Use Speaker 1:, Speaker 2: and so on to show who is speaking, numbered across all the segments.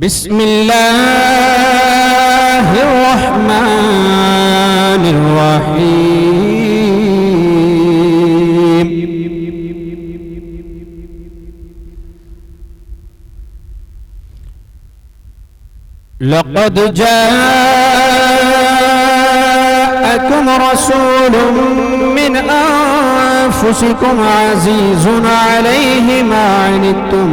Speaker 1: بسم الله الرحمن الرحيم. لقد جاءكم رسول من أنفسكم عزيز عليه ما عنتم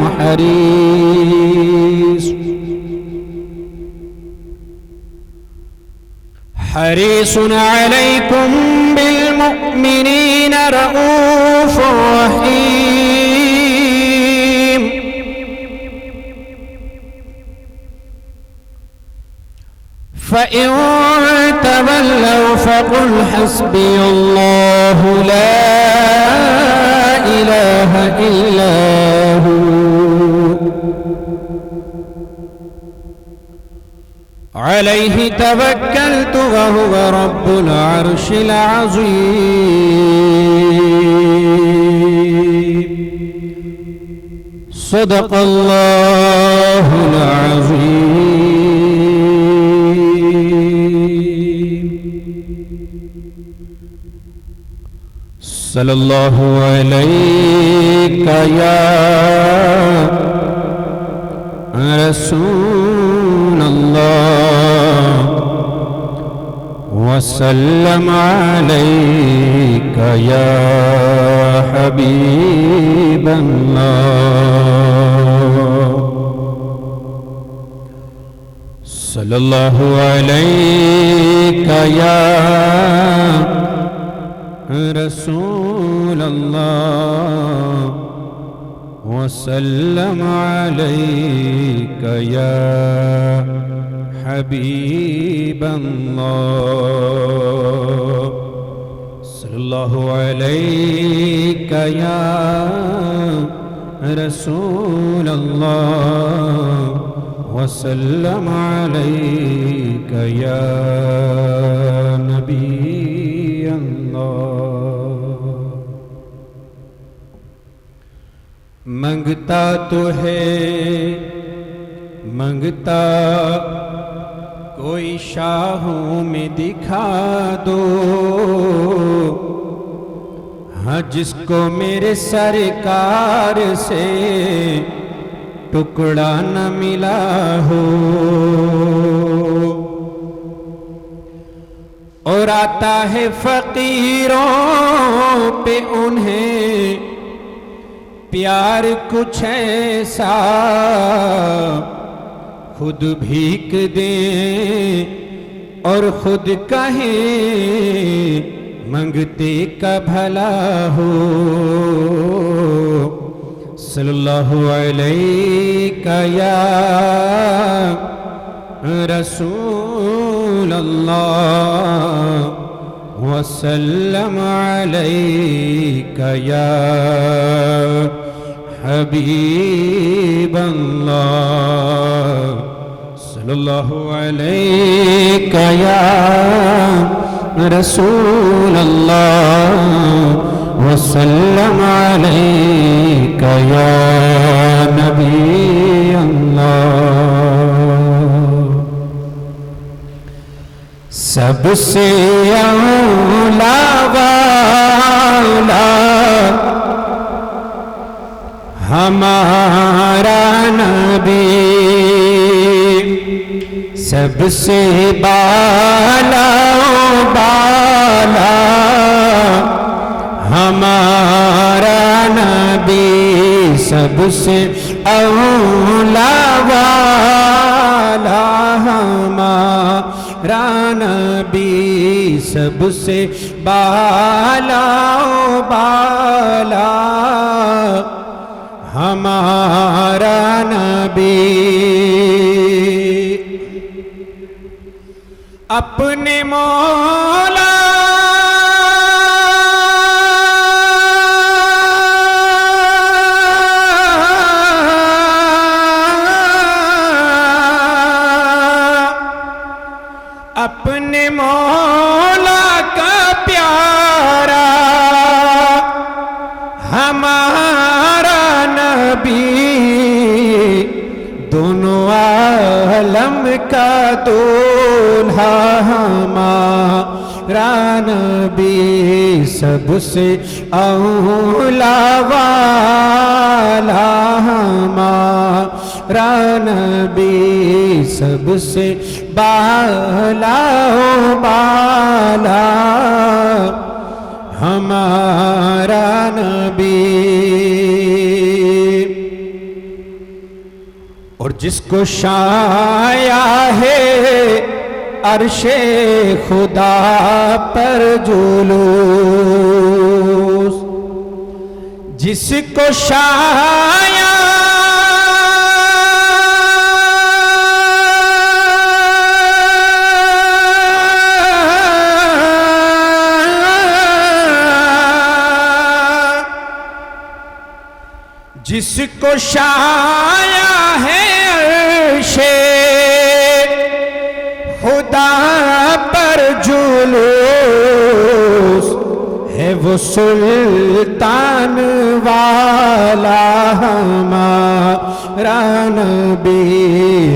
Speaker 1: حريص عليكم بالمؤمنين رؤوف رحيم. فإن تولوا فقل حسبي الله لا إله إلا هو عليه توكلت وهو رب العرش العظيم. صدق الله العظيم. صلى الله عليك يا رسول الله وسلم عليك يا حبيب الله. صلى الله عليك يا رسول الله وسلم عليك يا حبيب الله. صلى الله عليك يا رسول الله وسلم عليك يا نبي الله. منگتا تو ہے منگتا کوئی شاہوں میں دکھا دو، ہاں جس کو میرے سرکار سے ٹکڑا نہ ملا ہو، اور آتا ہے فقیروں پہ انہیں پیار کچھ ایسا، خود بھیک دیں اور خود کہیں منگتے کا بھلا ہو. صلی اللہ علیہ یا رسول اللہ وسلم علیک یا حبیب اللہ. صلی اللہ علیک یا رسول اللہ وسلم علیک یا نبی اللہ. سب سے اولا والا ہمارا نبی، سب سے بالا بالا ہمارا نبی، سب سے اولا والا ہمارا نبی، سب سے بالا بالا ہمارا نبی. اپنے مولا اپنے مولا کا پیارا ہمارا نبی، دونوں کا دولہا ہمارا نبی سب سے اولا والا ہمارا نبی سب سے بالا بالا ہمارا نبی۔ اور جس کو شایا ہے عرش خدا پر جلوس، جس کو شایا جس کو شایا ہے عرش خدا پر جلوس، ہے وہ سلطان والا ہمارا نبی،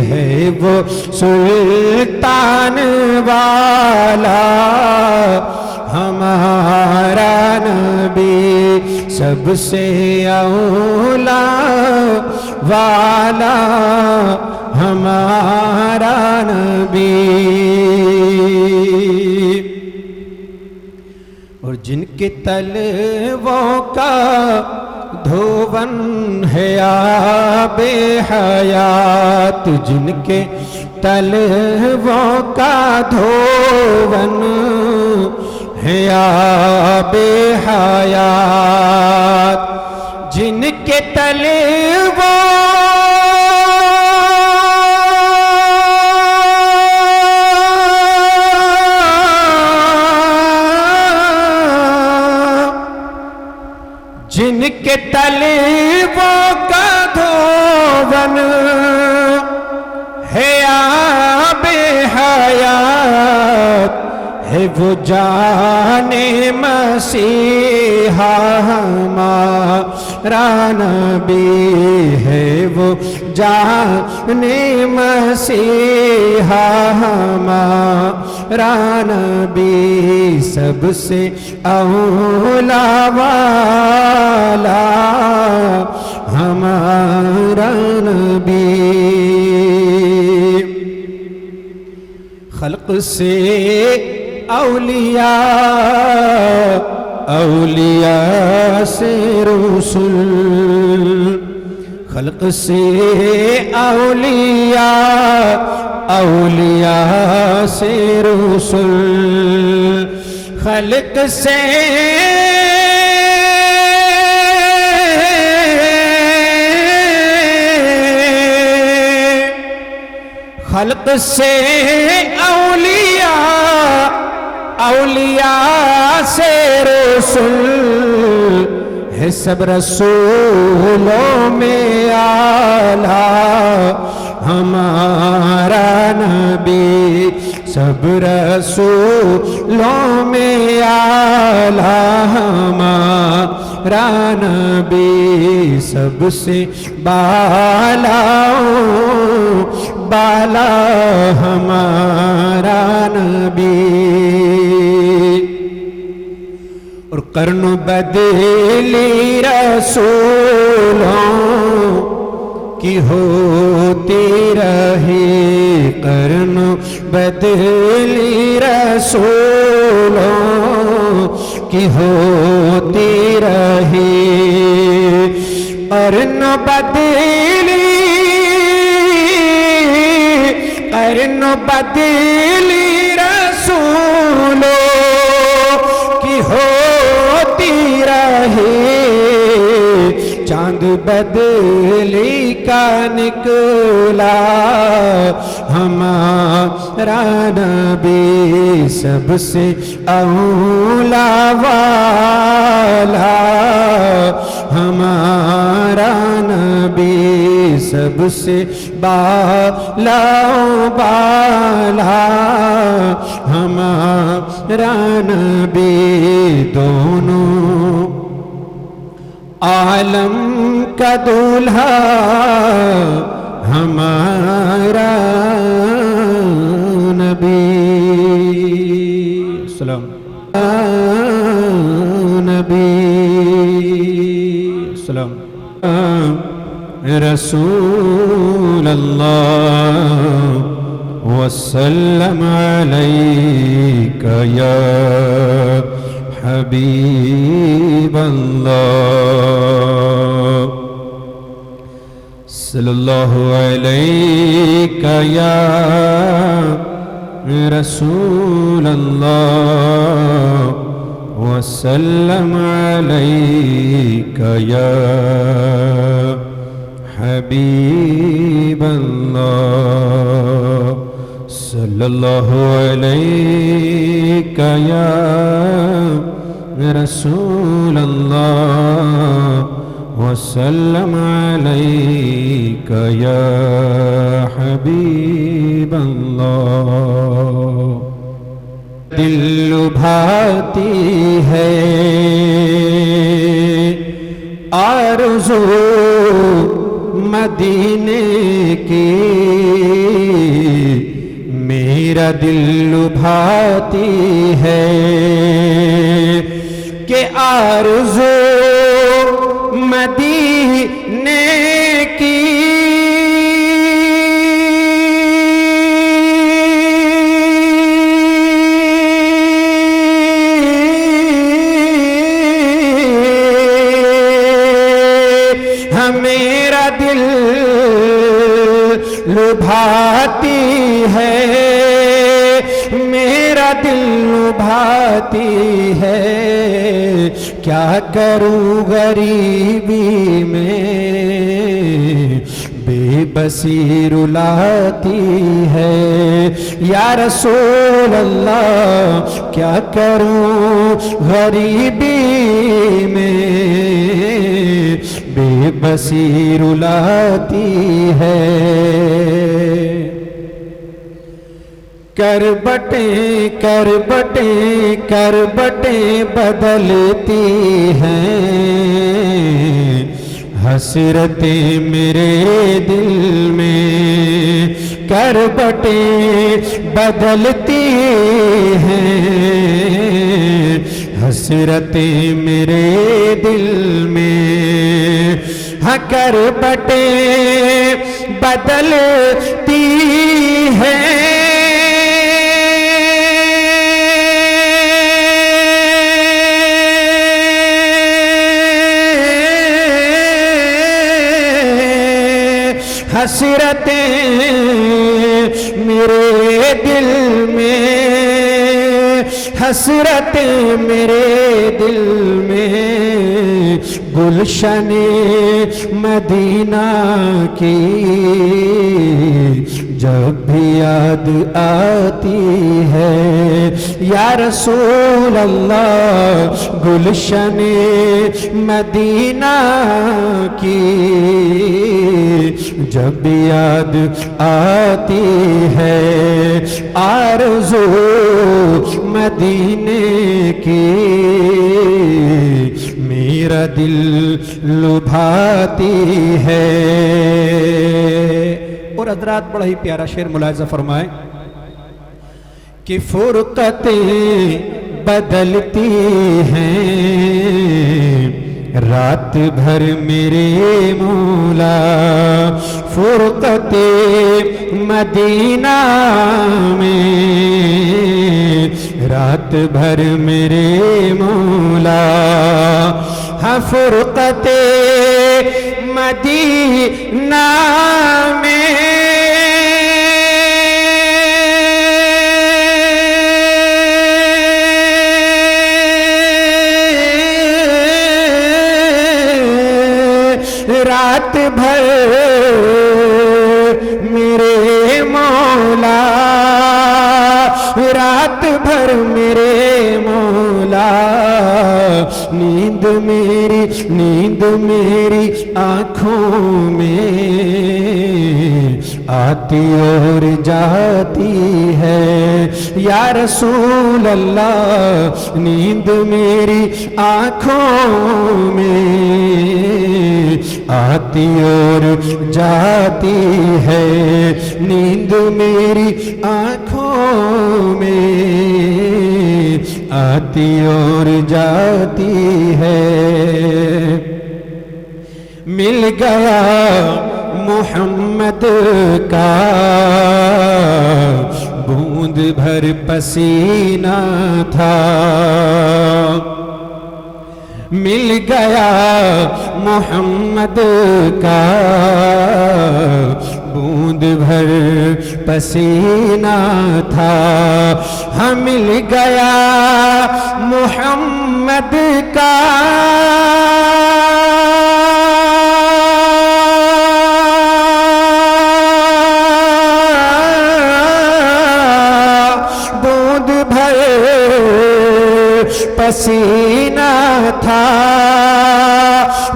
Speaker 1: ہے وہ سلطان والا ہمارا نبی سب سے اولا والا ہمارا نبی۔ اور جن کے تلووں کا دھون ہے آب حیات، جن کے تلووں کا دھون ہے آب حیات، جن کے تلووں جن کے تلووں کا دھون ہے آب حیات، ہے وہ جان مسیحا ہمارا نبی، ہے وہ جان مسیحا ہمارا نبی سب سے اولا والا ہمارا نبی۔ خلق سے اولیاء، اولیاء سے رسول، خلق سے اولیاء، اولیاء سے رسول، خلق سے خلق سے اولیاء، اولیاء سے رسول، ہے سب رسولوں میں اعلیٰ ہمارا نبی، سب رسولوں میں اعلیٰ ہمارا نبی سب سے بالا بالا ہمارا نبی۔ اور قرن بدلی رسولوں کی ہوتی رہی، قرن بدلی رسولوں کی ہوتی رہی، قرن بدلی قرن بدلی رسولوں کی ہوتی رہی، چاند بدلی کا نکلا ہمارا نبی سب سے اولا والا ہمارا نبی سب سے بالا بالا ہمارا نبی، دونوں عالم کا دولہا ہمارا نبی سلام نبی سلام رسول اللہ وسلم علیک یا حبیب اللہ صلی اللہ علیک یا رسول اللہ وسلم علیک یا حبیب اللہ صلی اللہ علیک یا رسول اللہ وسلم علیک یا حبیب اللہ دل لبھاتی ہے آرزو مدینے کی میرا دل لبھاتی ہے کہ آرزو مدینے کی میرا دل لبھاتی ہے میرا دل لبھاتی ہے کیا کروں غریبی میں بے بسی رلاتی ہے یا رسول اللہ کیا کروں غریبی میں بے بسی رلاتی ہے کربٹیں کربٹیں کربٹیں بدلتی ہیں حسرتیں میرے دل میں کربٹیں بدلتی ہیں حسرتیں میرے دل میں ہاں کربٹیں بدلتی ہیں حسرتیں میرے دل میں حسرتیں میرے دل میں گلشن مدینہ کی جب بھی یاد آتی ہے یا رسول اللہ گلشن مدینہ کی جب بھی یاد آتی ہے آرزو مدینے کی میرا دل لبھاتی ہے اور حضرات بڑا ہی پیارا شعر ملاحظہ فرمائیں کہ فرقتیں بدلتی ہیں رات بھر میرے مولا فرقتیں مدینہ میں رات بھر میرے مولا ہاں فرقتیں مدینہ میں رات بھر میرے مولا رات بھر میرے مولا نیند میری آنکھوں میں آتی اور جاتی ہے یا رسول اللہ نیند میری آنکھوں میں آتی اور جاتی ہے نیند میری آنکھوں میں آتی اور جاتی ہے مل گیا محمد کا بوند بھر پسینہ تھا مل گیا محمد کا بوند بھر پسینہ تھا ہاں مل گیا محمد کا بوند بھر پسینہ تھا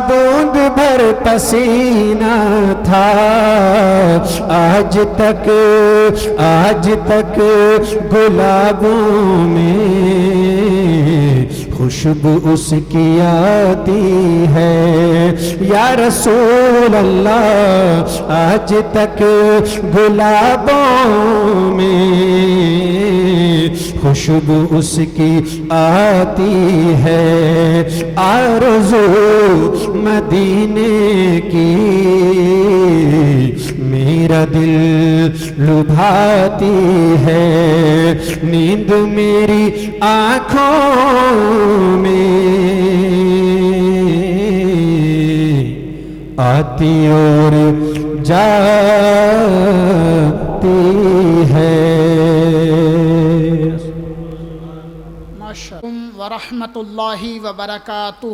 Speaker 1: بوند بھر پسینہ تھا آج تک گلابوں میں خوشبو اس کی آتی ہے یا رسول اللہ آج تک گلابوں میں خوشبو اس کی آتی ہے آرزو مدینے کی میرا دل لبھاتی ہے نیند میری آنکھوں میں آتی اور جاتی ہے
Speaker 2: ورحمۃ اللہ وبرکاتہ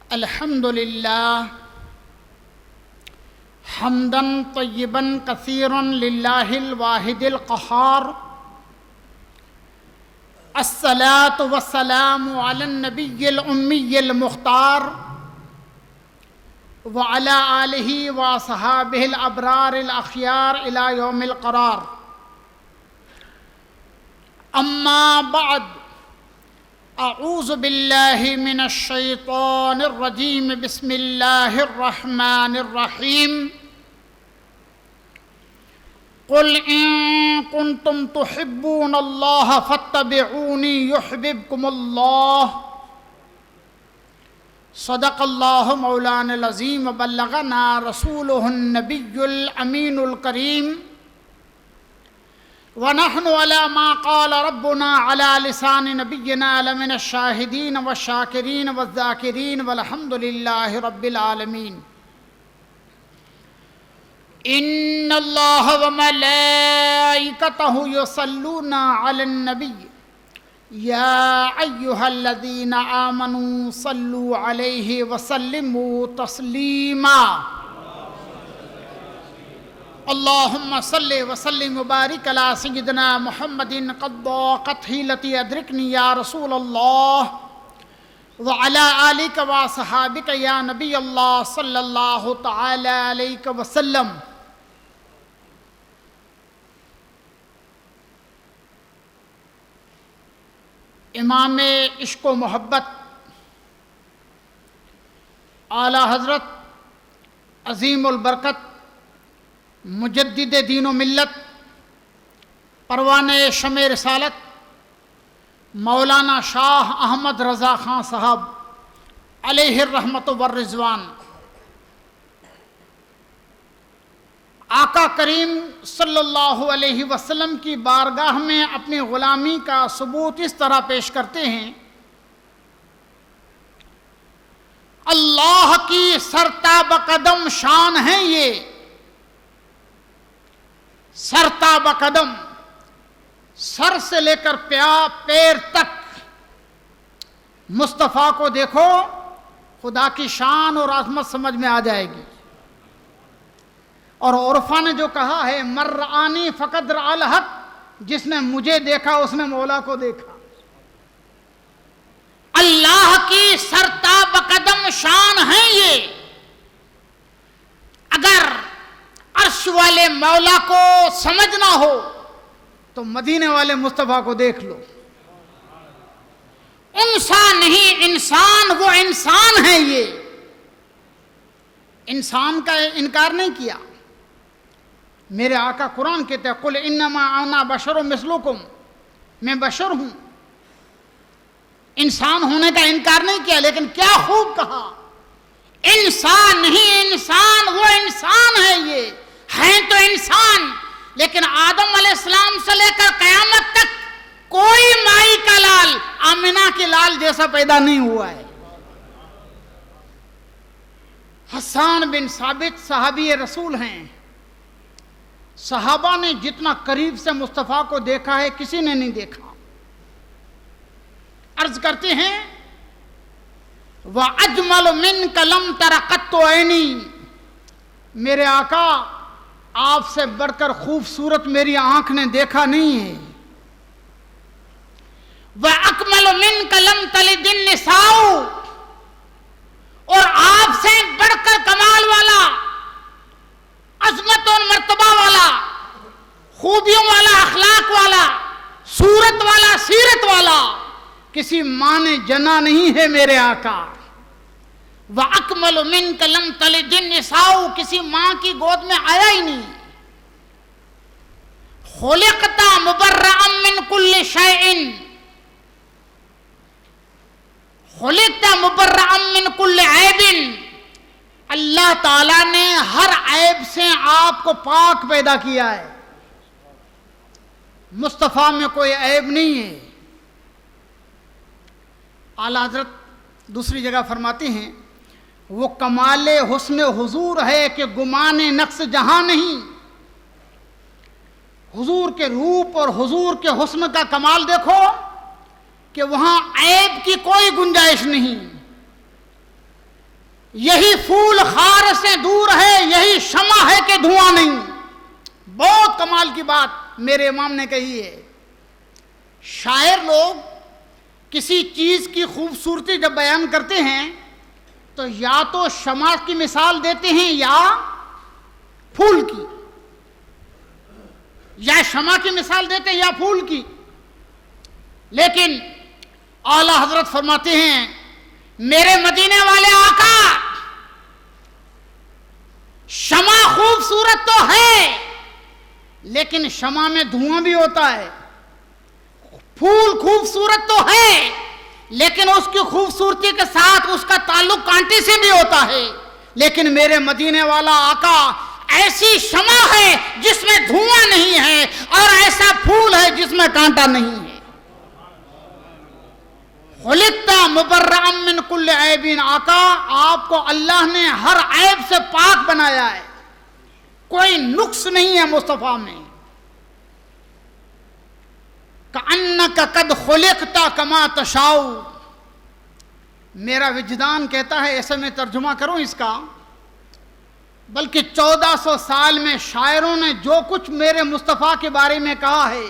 Speaker 2: الحمد للہ حمدا طیبا کثیرا للہ الواحد القہار الصلاۃ والسلام علی النبی الامی المختار وعلی آلہ وصحابہ الابرار الاخیار الی یوم القرار اما بعد اعوذ باللہ من الشیطان الرجیم بسم اللہ الرحمن الرحیم قل ان کنتم تحبون اللہ فاتبعونی یحببکم اللہ صدق اللہ مولانا العظیم وبلغنا رسولہ النبی الامین الکریم ونحن على ما قال ربنا على لسان نبينا لمن الشاهدين والشاكرين والذاكرين والحمد لله رب العالمين إن الله وملائكته يصلون على النبي يا أيها الذين آمنوا صلوا عليه وسلموا تسليما اللہم صلی وسلم وبارک علی سیدنا محمد قد ضاقت حیلتی ادرکنی یا رسول اللہ وعلی آلک وصحابک یا نبی اللہ صلی اللہ تعالی علیہ وسلم امام عشق و محبت اعلیٰ حضرت عظیم البرکت مجدد دین و ملت پروانِ شمع رسالت مولانا شاہ احمد رضا خان صاحب علیہ الرحمت والرضوان آقا کریم صلی اللہ علیہ وسلم کی بارگاہ میں اپنی غلامی کا ثبوت اس طرح پیش کرتے ہیں اللہ کی سرتاب قدم شان ہے یہ سرتاب قدم سر سے لے کر پیر تک مصطفیٰ کو دیکھو خدا کی شان اور عظمت سمجھ میں آ جائے گی اور عرفا نے جو کہا ہے مرآنی فقد رأى الحق جس نے مجھے دیکھا اس نے مولا کو دیکھا اللہ کی سرتاب قدم شان ہیں یہ. اگر عرش والے مولا کو سمجھنا ہو تو مدینے والے مصطفیٰ کو دیکھ لو. انسان نہیں انسان، وہ انسان ہے. یہ انسان کا انکار نہیں کیا. میرے آقا قرآن کہتے ہیں قل انما انا بشر مثلکم، میں بشر ہوں. انسان ہونے کا انکار نہیں کیا، لیکن کیا خوب کہا، انسان نہیں انسان، وہ انسان ہے. یہ ہیں تو انسان، لیکن آدم علیہ السلام سے لے کر قیامت تک کوئی مائی کا لال آمنہ کے لال جیسا پیدا نہیں ہوا ہے. حسان بن ثابت صحابی رسول ہیں. صحابہ نے جتنا قریب سے مصطفیٰ کو دیکھا ہے کسی نے نہیں دیکھا. عرض کرتے ہیں وَأَجْمَلُ مِنْكَ لَمْ تَرَ قَطُّ عَيْنِي، میرے آقا آپ سے بڑھ کر خوبصورت میری آنکھ نے دیکھا نہیں ہے. وَأَكْمَلُ مِنْكَ لَمْ تَلِدِ النِّسَاءُ، اور آپ سے بڑھ کر کمال والا، عظمت اور مرتبہ والا، خوبیوں والا، اخلاق والا، صورت والا، سیرت والا کسی ماں نے جنا نہیں ہے میرے آقا. وَأَكْمَلُ مِنْكَ لَمْ تَلِدِ النِّسَاءُ، کسی ماں کی گود میں آیا ہی نہیں. خُلِقْتَ مُبَرَّأً مِّن كُلِّ شَيْءٍ، خُلِقْتَ مُبَرَّأً مِّن كُلِّ عَيْبٍ، اللہ تعالیٰ نے ہر عیب سے آپ کو پاک پیدا کیا ہے. مصطفیٰ میں کوئی عیب نہیں ہے. اعلیٰ حضرت دوسری جگہ فرماتے ہیں وہ کمال حسن حضور ہے کہ گمان نقص جہاں نہیں. حضور کے روپ اور حضور کے حسن کا کمال دیکھو کہ وہاں عیب کی کوئی گنجائش نہیں. یہی پھول خار سے دور ہے، یہی شمع ہے کہ دھواں نہیں. بہت کمال کی بات میرے امام نے کہی ہے. شاعر لوگ کسی چیز کی خوبصورتی جب بیان کرتے ہیں تو یا تو شمع کی مثال دیتے ہیں یا پھول کی، یا شمع کی مثال دیتے ہیں یا پھول کی. لیکن اعلیٰ حضرت فرماتے ہیں میرے مدینے والے آقا، شمع خوبصورت تو ہے لیکن شمع میں دھواں بھی ہوتا ہے. پھول خوبصورت تو ہے لیکن اس کی خوبصورتی کے ساتھ اس کا تعلق کانٹے سے بھی ہوتا ہے. لیکن میرے مدینے والا آقا ایسی شمع ہے جس میں دھواں نہیں ہے، اور ایسا پھول ہے جس میں کانٹا نہیں ہے. خلقت مبرأ من کل عیب، آقا آپ کو اللہ نے ہر عیب سے پاک بنایا ہے، کوئی نقص نہیں ہے مصطفیٰ میں. کأنک قد خلقت کما تشاء، میرا وجدان کہتا ہے، ایسے میں ترجمہ کروں اس کا، بلکہ 1400 سال میں شاعروں نے جو کچھ میرے مصطفیٰ کے بارے میں کہا ہے،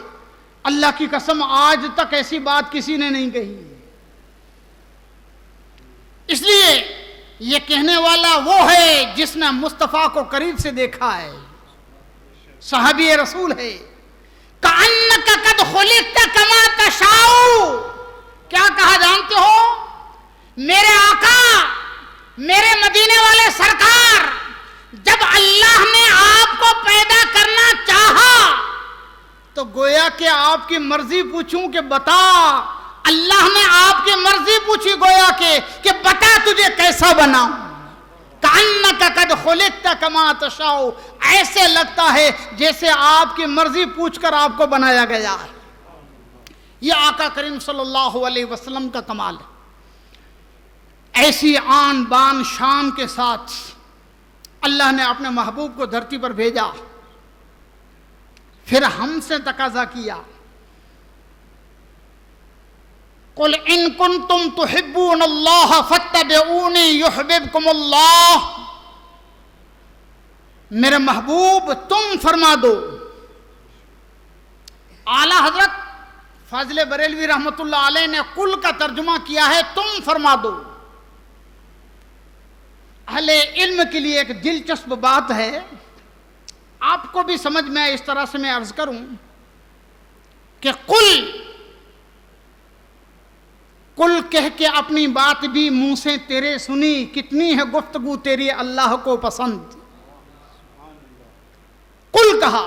Speaker 2: اللہ کی قسم آج تک ایسی بات کسی نے نہیں کہی. اس لیے یہ کہنے والا وہ ہے جس نے مصطفیٰ کو قریب سے دیکھا ہے، صحابی رسول ہے. کأنک قد خلقت کما تشاء، کیا کہا جانتے ہو؟ میرے آقا، میرے مدینے والے سرکار، جب اللہ نے آپ کو پیدا کرنا چاہا تو گویا کہ آپ کی مرضی پوچھوں کہ بتا، اللہ نے آپ کی مرضی پوچھی گویا کہ بتا تجھے کیسا بناؤں. کأنک قد خلقت کما تشاء، ایسے لگتا ہے جیسے آپ کی مرضی پوچھ کر آپ کو بنایا گیا ہے. یہ آقا کریم صلی اللہ علیہ وسلم کا کمال ہے. ایسی آن بان شان کے ساتھ اللہ نے اپنے محبوب کو دھرتی پر بھیجا، پھر ہم سے تقاضا کیا قل ان کنتم تحبون اللہ فاتبعونی یحببکم اللہ، میرے محبوب تم فرما دو. اعلیٰ حضرت فاضل بریلوی رحمت اللہ علیہ نے کل کا ترجمہ کیا ہے تم فرما دو. اہل علم کے لیے ایک دلچسپ بات ہے، آپ کو بھی سمجھ میں اس طرح سے میں عرض کروں کہ کل کہہ کے اپنی بات بھی منہ سے تیرے سنی، کتنی ہے گفتگو تیری اللہ کو پسند. کل کہا،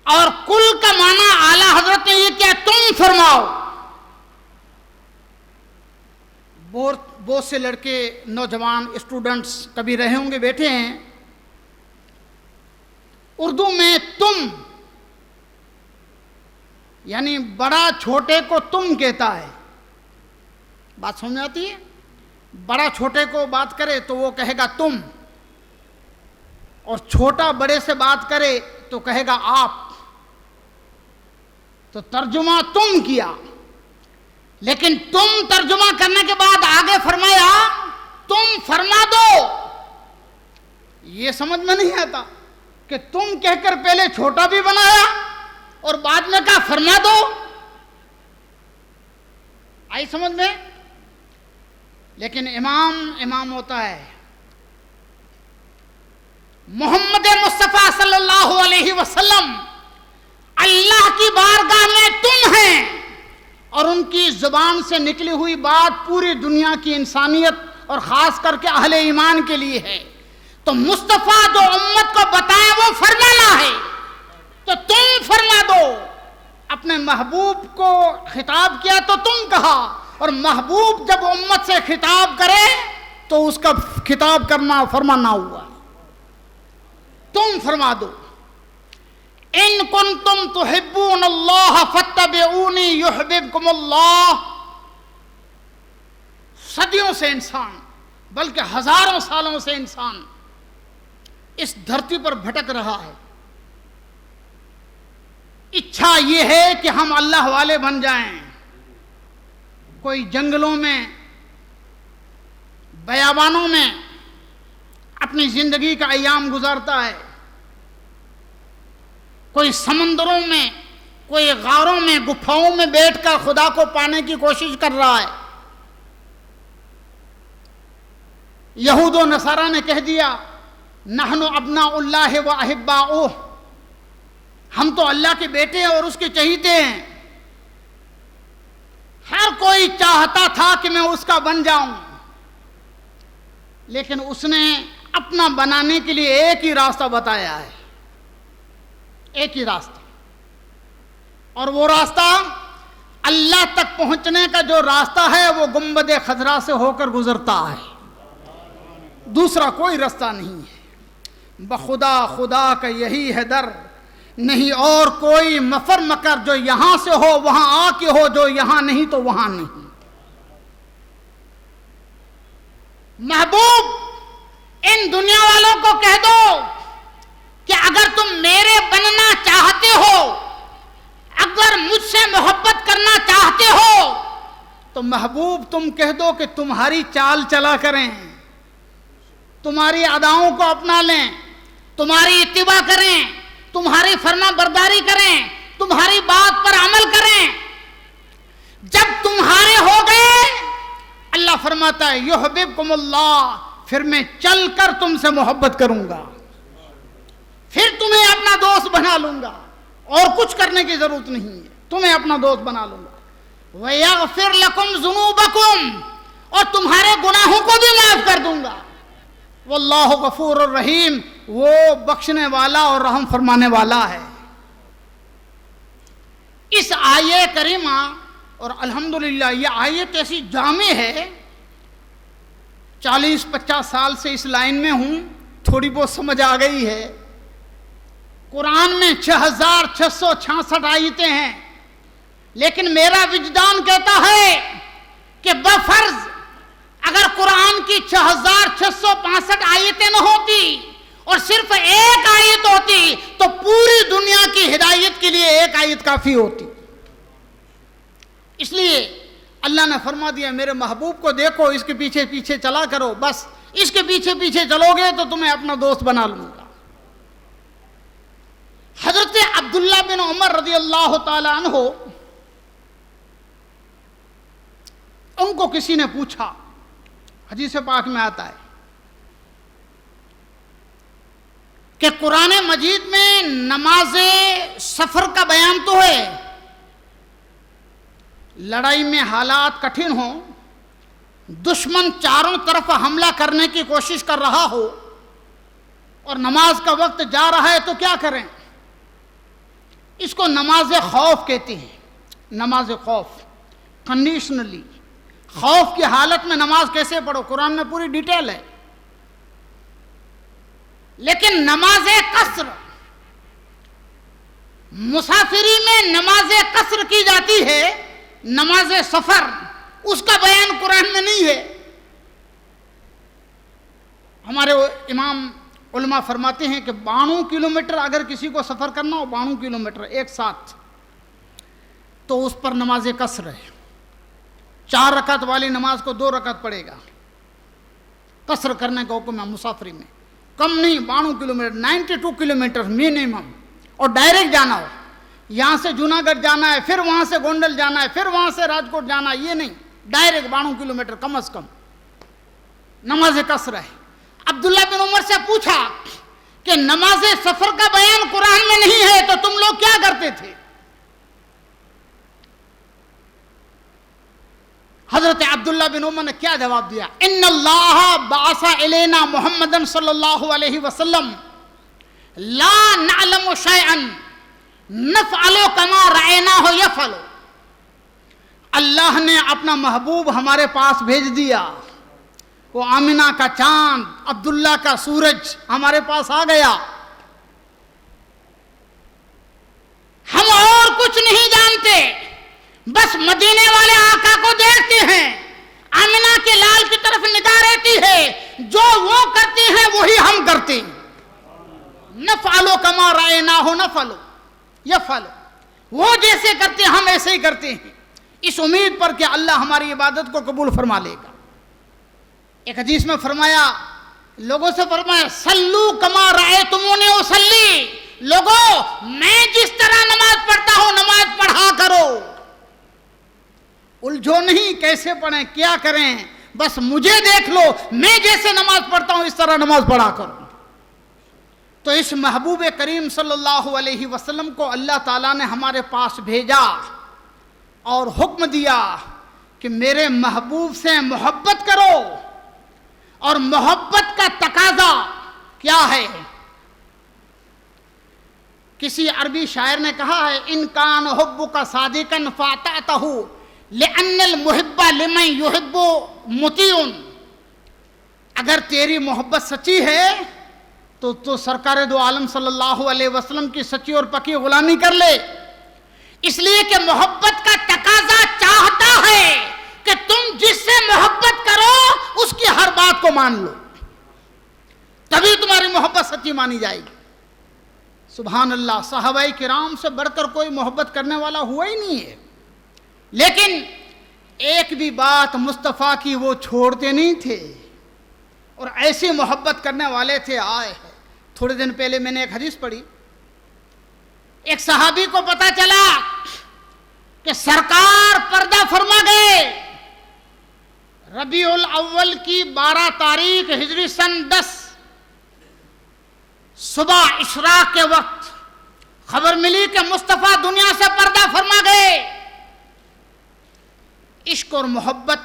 Speaker 2: اور کل کا معنی اعلی حضرت نے یہ کیا، تم فرماؤ. بہت سے لڑکے، نوجوان اسٹوڈنٹس کبھی رہے ہوں گے، بیٹھے ہیں. اردو میں تم یعنی بڑا چھوٹے کو تم کہتا ہے. بات سمجھ آتی ہے؟ بڑا چھوٹے کو بات کرے تو وہ کہے گا تم، اور چھوٹا بڑے سے بات کرے تو کہے گا آپ. تو ترجمہ تم کیا، لیکن تم ترجمہ کرنے کے بعد آگے فرمایا تم فرما دو. یہ سمجھ میں نہیں آتا کہ تم کہہ کر پہلے چھوٹا بھی بنایا اور بعد میں کہا فرما دو. آئی سمجھ میں؟ لیکن امام ہوتا ہے. محمد مصطفیٰ صلی اللہ علیہ وسلم اللہ کی بارگاہ میں تم ہیں، اور ان کی زبان سے نکلی ہوئی بات پوری دنیا کی انسانیت اور خاص کر کے اہل ایمان کے لیے ہے. تو مصطفیٰ جو امت کو بتائے وہ فرمانا ہے، تو تم فرما دو. اپنے محبوب کو خطاب کیا تو تم کہا، اور محبوب جب امت سے خطاب کرے تو اس کا خطاب کرنا فرمانا ہوا. تم فرما دو. ان کنتم تحبون اللہ فاتبعونی یحببکم اللہ. صدیوں سے انسان، بلکہ ہزاروں سالوں سے انسان اس دھرتی پر بھٹک رہا ہے. اچھا یہ ہے کہ ہم اللہ والے بن جائیں. کوئی جنگلوں میں، بیابانوں میں اپنی زندگی کا ایام گزارتا ہے، کوئی سمندروں میں، کوئی غاروں میں، گپھاؤں میں بیٹھ کر خدا کو پانے کی کوشش کر رہا ہے. یہود و نصارہ نے کہہ دیا نحن ابناء اللہ و احباؤہ، ہم تو اللہ کے بیٹے ہیں اور اس کے چہیتے ہیں. ہر کوئی چاہتا تھا کہ میں اس کا بن جاؤں، لیکن اس نے اپنا بنانے کے لیے ایک ہی راستہ بتایا ہے، ایک ہی راستہ. اور وہ راستہ اللہ تک پہنچنے کا جو راستہ ہے وہ گنبد خضرا سے ہو کر گزرتا ہے، دوسرا کوئی راستہ نہیں ہے. بخدا خدا کا یہی ہے در، نہیں اور کوئی مفر مکر، جو یہاں سے ہو وہاں آ کے ہو، جو یہاں نہیں تو وہاں نہیں. محبوب ان دنیا والوں کو کہہ دو کہ اگر تم میرے بننا چاہتے ہو، اگر مجھ سے محبت کرنا چاہتے ہو، تو محبوب تم کہہ دو کہ تمہاری چال چلا کریں، تمہاری اداؤں کو اپنا لیں، تمہاری اتباع کریں، تمہاری فرما برداری کریں، تمہاری بات پر عمل کریں. جب تمہارے ہو گئے، اللہ فرماتا ہے یحببکم اللہ، پھر میں چل کر تم سے محبت کروں گا، پھر تمہیں اپنا دوست بنا لوں گا، اور کچھ کرنے کی ضرورت نہیں ہے، تمہیں اپنا دوست بنا لوں گا. وَيَغْفِرْ لَكُمْ ذُنُوبَكُمْ، اور تمہارے گناہوں کو بھی معاف کر دوں گا. واللہ غفور الرحیم، وہ بخشنے والا اور رحم فرمانے والا ہے. اس آیے کریمہ، اور الحمدللہ یہ آیت ایسی جامع ہے، 40-50 سال سے اس لائن میں ہوں، تھوڑی بہت سمجھ آ گئی ہے. قرآن میں 6666 آیتیں ہیں، لیکن میرا وجدان کہتا ہے کہ بفرض اگر قرآن کی 6665 آیتیں نہ ہوتی اور صرف ایک آیت ہوتی تو پوری دنیا کی ہدایت کے لیے ایک آیت کافی ہوتی. اس لیے اللہ نے فرما دیا میرے محبوب کو دیکھو، اس کے پیچھے پیچھے چلا کرو، بس اس کے پیچھے پیچھے چلو گے تو تمہیں اپنا دوست بنا لوں گا. حضرت عبداللہ بن عمر رضی اللہ تعالی عنہ، ان کو کسی نے پوچھا، حدیث پاک میں آتا ہے کہ قرآن مجید میں نماز سفر کا بیان تو ہے، لڑائی میں حالات کٹھن ہوں، دشمن چاروں طرف حملہ کرنے کی کوشش کر رہا ہو اور نماز کا وقت جا رہا ہے تو کیا کریں؟ اس کو نماز خوف کہتے ہیں، نماز خوف، کنڈیشنلی، خوف کی حالت میں نماز کیسے پڑھو، قرآن میں پوری ڈیٹیل ہے۔ لیکن نماز قصر، مسافری میں نماز قصر کی جاتی ہے، نماز سفر، اس کا بیان قرآن میں نہیں ہے۔ ہمارے امام علماء فرماتے ہیں کہ 92 کلومیٹر اگر کسی کو سفر کرنا ہو، 92 کلومیٹر ایک ساتھ، تو اس پر نماز قصر ہے۔ 4 رکعت والی نماز کو 2 رکعت پڑھے گا، قصر کرنے کا حکم ہے مسافری میں، کم نہیں، 92 کلومیٹر، 92 کلومیٹر منیمم، اور ڈائریکٹ جانا ہو، یہاں سے جوناگڑھ جانا ہے، پھر وہاں سے گونڈل جانا ہے، پھر وہاں سے راجکوٹ جانا ہے، یہ نہیں، ڈائریکٹ 92 کلومیٹر کم از کم نماز قصر ہے۔ عبداللہ بن عمر سے پوچھا کہ نماز سفر کا بیان قرآن میں نہیں ہے تو تم لوگ کیا کرتے تھے؟ حضرت عبداللہ بن عمر نے کیا جواب دیا؟ ان اللہ بعث الینا محمدن صلی اللہ علیہ وسلم لا نعلم شیئا نفعل کما رأیناہ یفعل۔ اللہ نے اپنا محبوب ہمارے پاس بھیج دیا، وہ آمنہ کا چاند، عبداللہ کا سورج ہمارے پاس آ گیا، ہم اور کچھ نہیں جانتے، بس مدینے والے آقا کو دیکھتے ہیں، آمنہ کے لال کی طرف نگاہ رہتی ہے، جو وہ کرتے ہیں وہی ہم کرتے ہیں۔ نفعلو کما رأیناہ نفعلو یفعل، وہ جیسے کرتے ہم ایسے ہی کرتے ہیں، اس امید پر کہ اللہ ہماری عبادت کو قبول فرما لے گا۔ ایک حدیث میں فرمایا، لوگوں سے فرمایا صلو کما رأیتمونی اصلی، لوگوں میں جس طرح نماز پڑھتا ہوں نماز پڑھا کرو، الجھو نہیں کیسے پڑھیں کیا کریں، بس مجھے دیکھ لو، میں جیسے نماز پڑھتا ہوں اس طرح نماز پڑھا کرو۔ تو اس محبوب کریم صلی اللہ علیہ وسلم کو اللہ تعالیٰ نے ہمارے پاس بھیجا اور حکم دیا کہ میرے محبوب سے محبت کرو، اور محبت کا تقاضا کیا ہے؟ کسی عربی شاعر نے کہا ہے، ان کان حبک صادقا فاطعتہ لأن المحب لمن یحب مطیع، اگر تیری محبت سچی ہے تو سرکار دو عالم صلی اللہ علیہ وسلم کی سچی اور پکی غلامی کر لے، اس لیے کہ محبت کا تقاضا چاہتا ہے کہ تم جس سے محبت کرو اس کی ہر بات کو مان لو، تبھی تمہاری محبت سچی مانی جائے گی۔ سبحان اللہ، صحابہ کرام سے بڑھ کر کوئی محبت کرنے والا ہوا ہی نہیں ہے، لیکن ایک بھی بات مصطفیٰ کی وہ چھوڑتے نہیں تھے، اور ایسی محبت کرنے والے تھے۔ آئے تھوڑے دن پہلے میں نے ایک حدیث پڑھی، ایک صحابی کو پتا چلا کہ سرکار پردہ فرما گئے، ربیع الاول کی 12 تاریخ ہجری سن 10 صبح اشراق کے وقت خبر ملی کہ مصطفیٰ دنیا سے پردہ فرما گئے۔ عشق اور محبت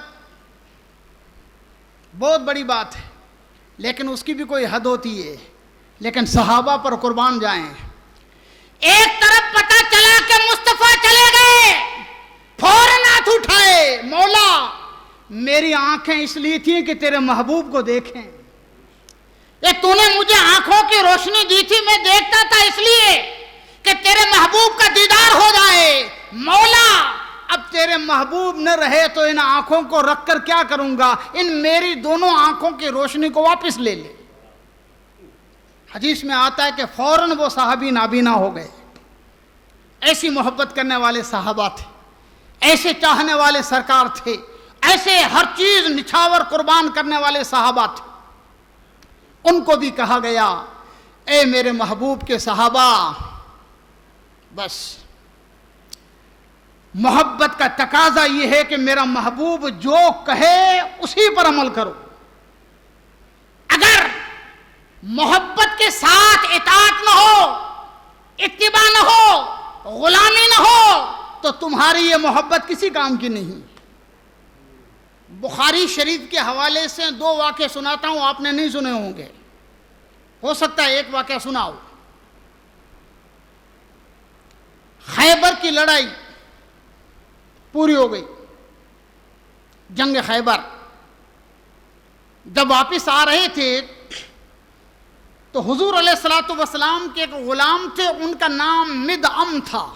Speaker 2: بہت بڑی بات ہے، لیکن اس کی بھی کوئی حد ہوتی ہے، لیکن صحابہ پر قربان جائیں۔ ایک طرف پتہ چلا کہ مصطفیٰ چلے گئے، فوراً ہاتھ اٹھائے، مولا میری آنکھیں اس لیے تھیں کہ تیرے محبوب کو دیکھیں، یہ تو نے مجھے آنکھوں کی روشنی دی تھی، میں دیکھتا تھا اس لیے کہ تیرے محبوب کا دیدار ہو جائے، مولا اب تیرے محبوب نہ رہے تو ان آنکھوں کو رکھ کر کیا کروں گا، ان میری دونوں آنکھوں کی روشنی کو واپس لے لے۔ حدیث میں آتا ہے کہ فوراً وہ صحابی نابینا ہو گئے۔ ایسی محبت کرنے والے صحابہ تھے، ایسے چاہنے والے سرکار تھے، ایسے ہر چیز نچھاور قربان کرنے والے صحابہ تھے۔ ان کو بھی کہا گیا، اے میرے محبوب کے صحابہ، بس محبت کا تقاضا یہ ہے کہ میرا محبوب جو کہے اسی پر عمل کرو۔ اگر محبت کے ساتھ اطاعت نہ ہو، اتباع نہ ہو، غلامی نہ ہو، تو تمہاری یہ محبت کسی کام کی نہیں۔ بخاری شریف کے حوالے سے 2 واقعے سناتا ہوں، آپ نے نہیں سنے ہوں گے، ہو سکتا ہے ایک واقعہ سنا ہو۔ خیبر کی لڑائی پوری ہو گئی، جنگ خیبر۔ جب واپس آ رہے تھے تو حضور علیہ الصلوۃ والسلام کے ایک غلام تھے، ان کا نام مدعم تھا،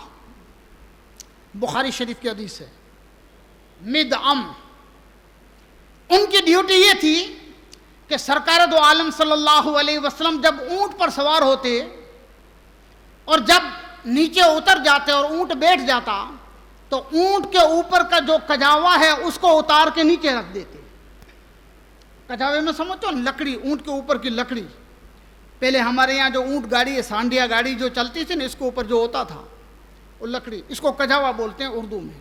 Speaker 2: بخاری شریف کی حدیث ہے۔ مدعم، ان کی ڈیوٹی یہ تھی کہ سرکار دو عالم صلی اللہ علیہ وسلم جب اونٹ پر سوار ہوتے اور جب نیچے اتر جاتے اور اونٹ بیٹھ جاتا تو اونٹ کے اوپر کا جو کجاوا ہے اس کو اتار کے نیچے رکھ دیتے۔ کجاوے میں سمجھتے ہو لکڑی، اونٹ کے اوپر کی لکڑی۔ پہلے ہمارے یہاں جو اونٹ گاڑی، سانڈیا گاڑی جو چلتی تھی نا، اس کے اوپر جو ہوتا تھا وہ لکڑی، اس کو کجاوا بولتے ہیں اردو میں۔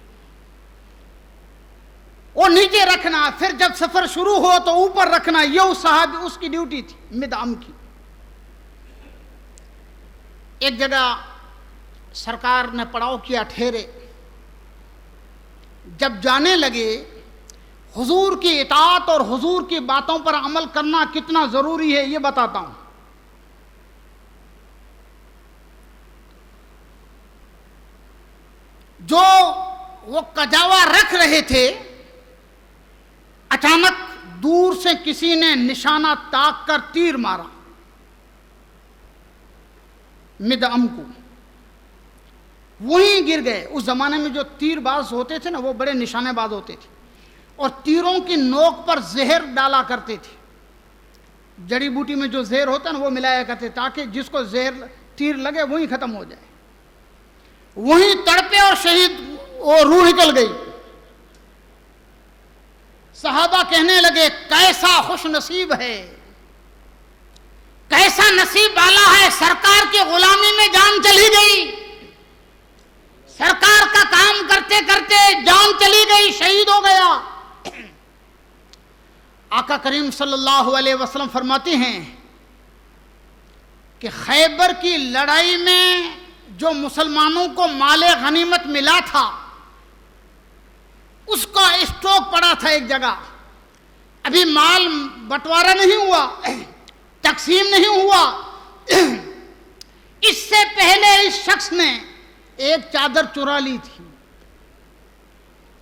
Speaker 2: وہ نیچے رکھنا، پھر جب سفر شروع ہو تو اوپر رکھنا، یہ اس صحابی اس کی ڈیوٹی تھی، مدعم کی۔ ایک جگہ سرکار نے پڑاؤ کیا، ٹھہرے۔ جب جانے لگے، حضور کی اطاعت اور حضور کی باتوں پر عمل کرنا کتنا ضروری ہے یہ بتاتا ہوں۔ جو وہ کجاوا رکھ رہے تھے، اچانک دور سے کسی نے نشانہ تاک کر تیر مارا مدعم کو، وہیں گر گئے۔ اس زمانے میں جو تیر باز ہوتے تھے نا، وہ بڑے نشانے باز ہوتے تھے، اور تیروں کی نوک پر زہر ڈالا کرتے تھے۔ جڑی بوٹی میں جو زہر ہوتا ہے نا وہ ملایا کرتے تاکہ جس کو زہر تیر لگے وہیں ختم ہو جائے۔ وہیں تڑپے اور شہید، وہ روح نکل گئی۔ صحابہ کہنے لگے کیسا خوش نصیب ہے، کیسا نصیب والا ہے، سرکار کی غلامی میں جان چلی گئی، سرکار کا کام کرتے کرتے جان چلی گئی، شہید ہو گیا۔ آقا کریم صلی اللہ علیہ وسلم فرماتے ہیں کہ خیبر کی لڑائی میں جو مسلمانوں کو مال غنیمت ملا تھا اس کا اسٹاک پڑا تھا ایک جگہ، ابھی مال بٹوارا نہیں ہوا، تقسیم نہیں ہوا۔ اس سے پہلے اس شخص نے ایک چادر چرا لی تھی،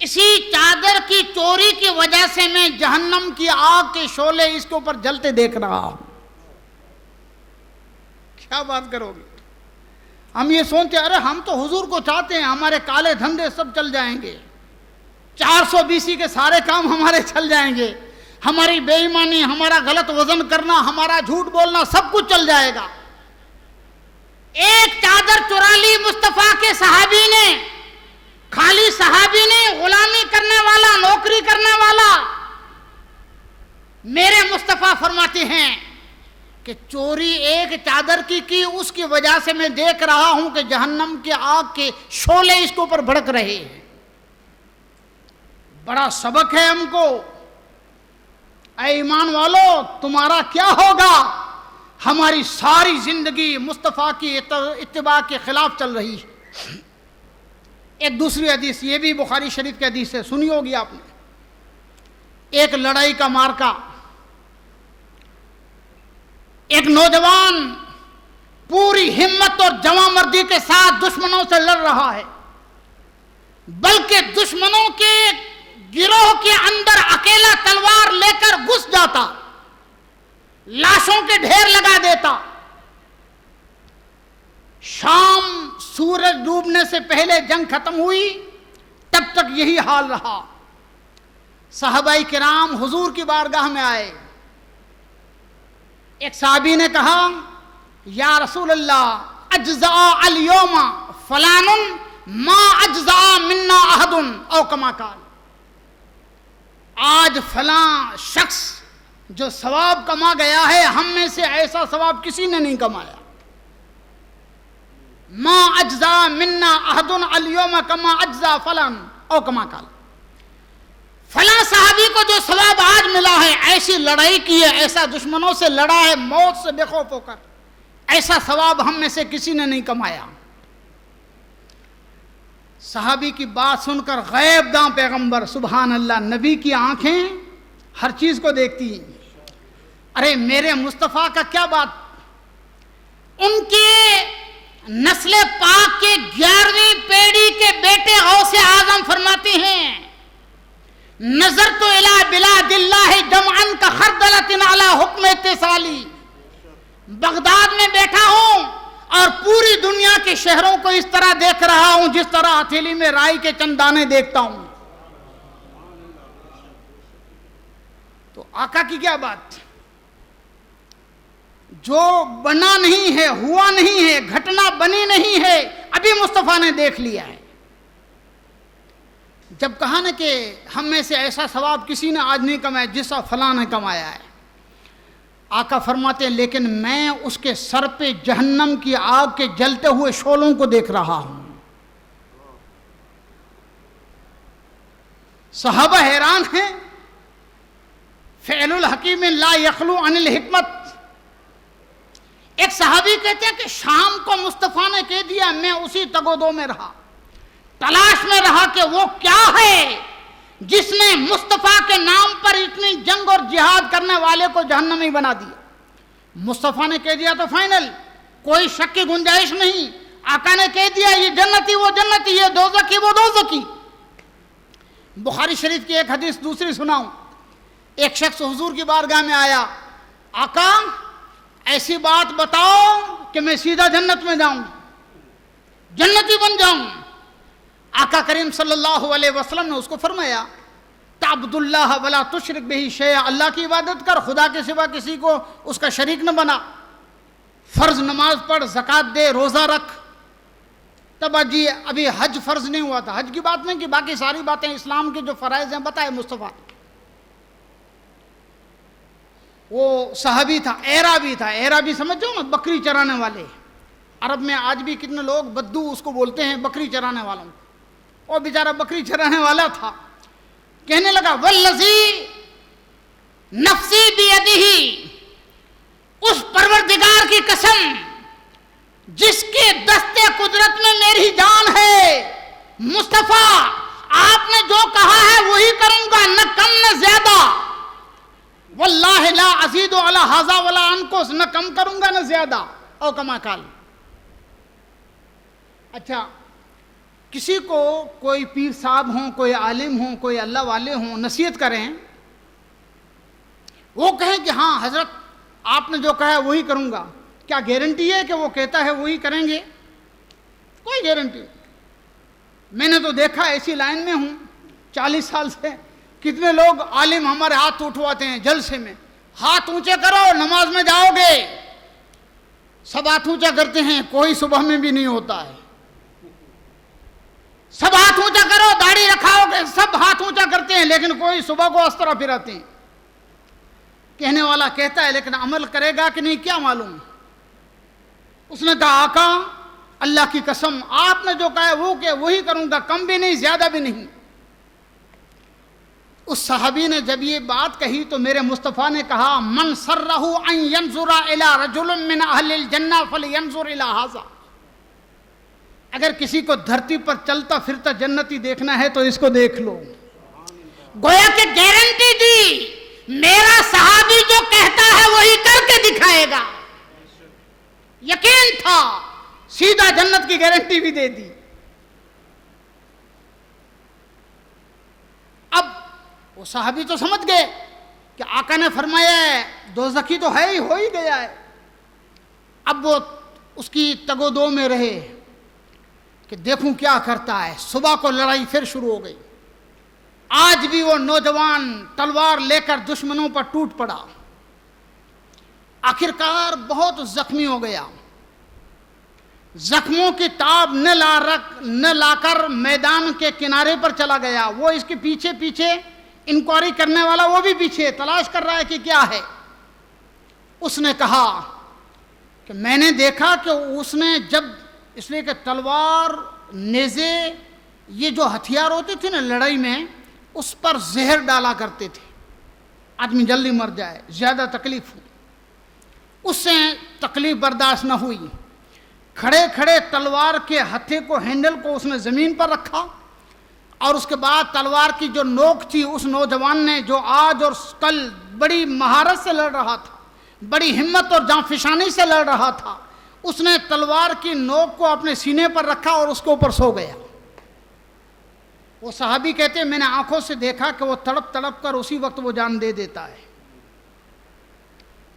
Speaker 2: اسی چادر کی چوری کی وجہ سے میں جہنم کی آگ کے شعلے اس کے اوپر جلتے دیکھ رہا ہوں۔ کیا بات کرو گے؟ ہم یہ سوچتے ارے ہم تو حضور کو چاہتے ہیں، ہمارے کالے دھندے سب چل جائیں گے، 420 کے سارے کام ہمارے چل جائیں گے، ہماری بے ایمانی، ہمارا غلط وزن کرنا، ہمارا جھوٹ بولنا، سب کچھ چل جائے گا۔ ایک چادر چرا لی مصطفیٰ کے صحابی نے، خالی صحابی نہیں، غلامی کرنے والا، نوکری کرنے والا۔ میرے مصطفیٰ فرماتے ہیں کہ چوری ایک چادر کی اس کی وجہ سے میں دیکھ رہا ہوں کہ جہنم کے آگ کے شعلے اس کے اوپر بھڑک رہے ہیں۔ بڑا سبق ہے ہم کو۔ اے ایمان والو، تمہارا کیا ہوگا؟ ہماری ساری زندگی مصطفیٰ کی اتباع کے خلاف چل رہی ہے۔ ایک دوسری حدیث، یہ بھی بخاری شریف کی حدیث ہے، سنی ہوگی آپ نے۔ ایک لڑائی کا مارکا، ایک نوجوان پوری ہمت اور جواں مردی کے ساتھ دشمنوں سے لڑ رہا ہے، بلکہ دشمنوں کے گروہ کے اندر اکیلا تلوار لے کر گھس جاتا، لاشوں کے ڈھیر لگا دیتا۔ شام سورج ڈوبنے سے پہلے جنگ ختم ہوئی، تب تک یہی حال رہا۔ صحابہ کرام حضور کی بارگاہ میں آئے۔ ایک صحابی نے کہا یا رسول اللہ، اجزاء اليوم فلان ما اجزاء منا احد او کما قال، آج فلاں شخص جو ثواب کما گیا ہے، ہم میں سے ایسا ثواب کسی نے نہیں کمایا۔ ما اجزاء منا احد اليوم کما اجزاء فلان او کما قال۔ فلاں صحابی کو جو ثواب آج ملا ہے، ایسی لڑائی کی ہے، ایسا دشمنوں سے لڑا ہے موت سے بے خوف ہو کر، ایسا ثواب ہم میں سے کسی نے نہیں کمایا۔ صحابی کی بات سن کر غیب داں پیغمبر، سبحان اللہ، نبی کی آنکھیں ہر چیز کو دیکھتی ہیں۔ ارے میرے مصطفیٰ کا کیا بات، ان کے نسل پاک کے 11ویں پیڑھی کے بیٹے غوث اعظم فرماتے ہیں، نظر تو الی بلاد اللہ جمعا کخردلۃ علی حکم اتصالی، بغداد میں بیٹھا ہوں اور پوری دنیا کے شہروں کو اس طرح دیکھ رہا ہوں جس طرح ہتھیلی میں رائی کے چند دانے دیکھتا ہوں۔ تو آقا کی کیا بات، جو بنا نہیں ہے، ہوا نہیں ہے، گھٹنا بنی نہیں ہے، ابھی مصطفیٰ نے دیکھ لیا ہے۔ جب کہا نا کہ ہم میں سے ایسا ثواب کسی نے آج نہیں کمایا جیسا فلاں نے کمایا ہے، آقا فرماتے ہیں لیکن میں اس کے سر پہ جہنم کی آگ کے جلتے ہوئے شعلوں کو دیکھ رہا ہوں۔ صحابہ حیران ہیں، فعل الحکیم لا یخلو عن الحکمت۔ ایک صحابی کہتے ہیں کہ شام کو مصطفیٰ نے کہہ دیا، میں اسی تگودو میں رہا، تلاش میں رہا کہ وہ کیا ہے جس نے مصطفیٰ کے نام پر اتنی جنگ اور جہاد کرنے والے کو جہنمی بنا دیا۔ مصطفیٰ نے کہہ دیا تو فائنل، کوئی شک کی گنجائش نہیں۔ آقا نے کہہ دیا یہ جنتی وہ جنتی، یہ دوزخی وہ دوزخی۔ بخاری شریف کی ایک حدیث دوسری سناؤں۔ ایک شخص حضور کی بارگاہ میں آیا، آقا ایسی بات بتاؤ کہ میں سیدھا جنت میں جاؤں، جنتی بن جاؤں۔ آقا کریم صلی اللہ علیہ وسلم نے اس کو فرمایا، تعبد اللہ ولا تشرک بہ شیئا، اللہ کی عبادت کر، خدا کے سوا کسی کو اس کا شریک نہ بنا، فرض نماز پڑھ، زکوٰۃ دے، روزہ رکھ۔ تب ابھی حج فرض نہیں ہوا تھا، حج کی بات نہیں کی، باقی ساری باتیں اسلام کے جو فرائض ہیں بتائے مصطفیٰ۔ وہ صحابی تھا، اعرابی تھا، اعرابی سمجھو نا، بکری چرانے والے۔ عرب میں آج بھی کتنے لوگ بدو اس کو بولتے ہیں، بکری چرانے والوں کو۔ وہ بیچارہ بکری چرانے والا تھا، کہنے لگا والذی نفسی بیدہ، اس پروردگار کی قسم جس کے دستے قدرت میں میری جان ہے، مصطفیٰ آپ نے جو کہا ہے وہی کروں گا، نہ کم نہ زیادہ، واللہ لا ازید علی ھذا ولا انقص، نہ کم کروں گا نہ زیادہ، او کما قال۔ اچھا، کسی کو کوئی پیر صاحب ہوں، کوئی عالم ہوں، کوئی اللہ والے ہوں، نصیحت کریں، وہ کہیں کہ ہاں حضرت آپ نے جو کہا ہے وہی کروں گا، کیا گارنٹی ہے کہ وہ کہتا ہے وہی کریں گے؟ کوئی گارنٹی نہیں۔ میں نے تو دیکھا، ایسی لائن میں ہوں 40 سال سے، کتنے لوگ عالم ہمارے ہاتھ اٹھواتے ہیں جلسے میں، ہاتھ اونچے کرو نماز میں جاؤ گے، سب ہاتھ اونچا کرتے ہیں، کوئی صبح میں بھی نہیں ہوتا ہے۔ سب ہاتھ اونچا کرو، داڑھی رکھاؤ گے، سب ہاتھ اونچا کرتے ہیں، لیکن کوئی صبح کو اس طرح پھراتے ہیں۔ کہنے والا کہتا ہے لیکن عمل کرے گا کہ نہیں کیا معلوم۔ اس نے کہا آقا اللہ کی قسم آپ نے جو کہا ہے وہ کہ وہی کروں گا، کم بھی نہیں زیادہ بھی نہیں۔ اس صحابی نے جب یہ بات کہی تو میرے مصطفیٰ نے کہا من سرہ ان ینظر الی رجل من اہل الجنہ فلینظر الی ھذا، اگر کسی کو دھرتی پر چلتا پھرتا جنتی دیکھنا ہے تو اس کو دیکھ لو۔ گویا کہ گارنٹی دی، میرا صحابی جو کہتا ہے وہی کر کے دکھائے گا۔ یقین تھا، سیدھا جنت کی گارنٹی بھی دے دی۔ اب وہ صحابی تو سمجھ گئے کہ آقا نے فرمایا ہے دوزخی تو ہے ہی، ہو ہی گیا ہے۔ اب وہ اس کی تگ و دو میں رہے کہ دیکھوں کیا کرتا ہے۔ صبح کو لڑائی پھر شروع ہو گئی۔ آج بھی وہ نوجوان تلوار لے کر دشمنوں پر ٹوٹ پڑا، آخرکار بہت زخمی ہو گیا۔ زخموں کی تاب نہ لا کر میدان کے کنارے پر چلا گیا۔ وہ اس کے پیچھے پیچھے، انکوائری کرنے والا وہ بھی پیچھے تلاش کر رہا ہے کہ کیا ہے۔ اس نے کہا کہ میں نے دیکھا کہ اس نے جب، اس لیے کہ تلوار، نیزے، یہ جو ہتھیار ہوتے تھے نا لڑائی میں، اس پر زہر ڈالا کرتے تھے، آدمی جلدی مر جائے، زیادہ تکلیف ہو۔ اس سے تکلیف برداشت نہ ہوئی، کھڑے کھڑے تلوار کے ہتھے کو، ہینڈل کو اس نے زمین پر رکھا، اور اس کے بعد تلوار کی جو نوک تھی، اس نوجوان نے جو آج اور کل بڑی مہارت سے لڑ رہا تھا، بڑی ہمت اور جانفشانی سے لڑ رہا تھا، اس نے تلوار کی نوک کو اپنے سینے پر رکھا اور اس کے اوپر سو گیا۔ وہ صحابی کہتے ہیں میں نے آنکھوں سے دیکھا کہ وہ تڑپ تڑپ کر اسی وقت وہ جان دے دیتا ہے۔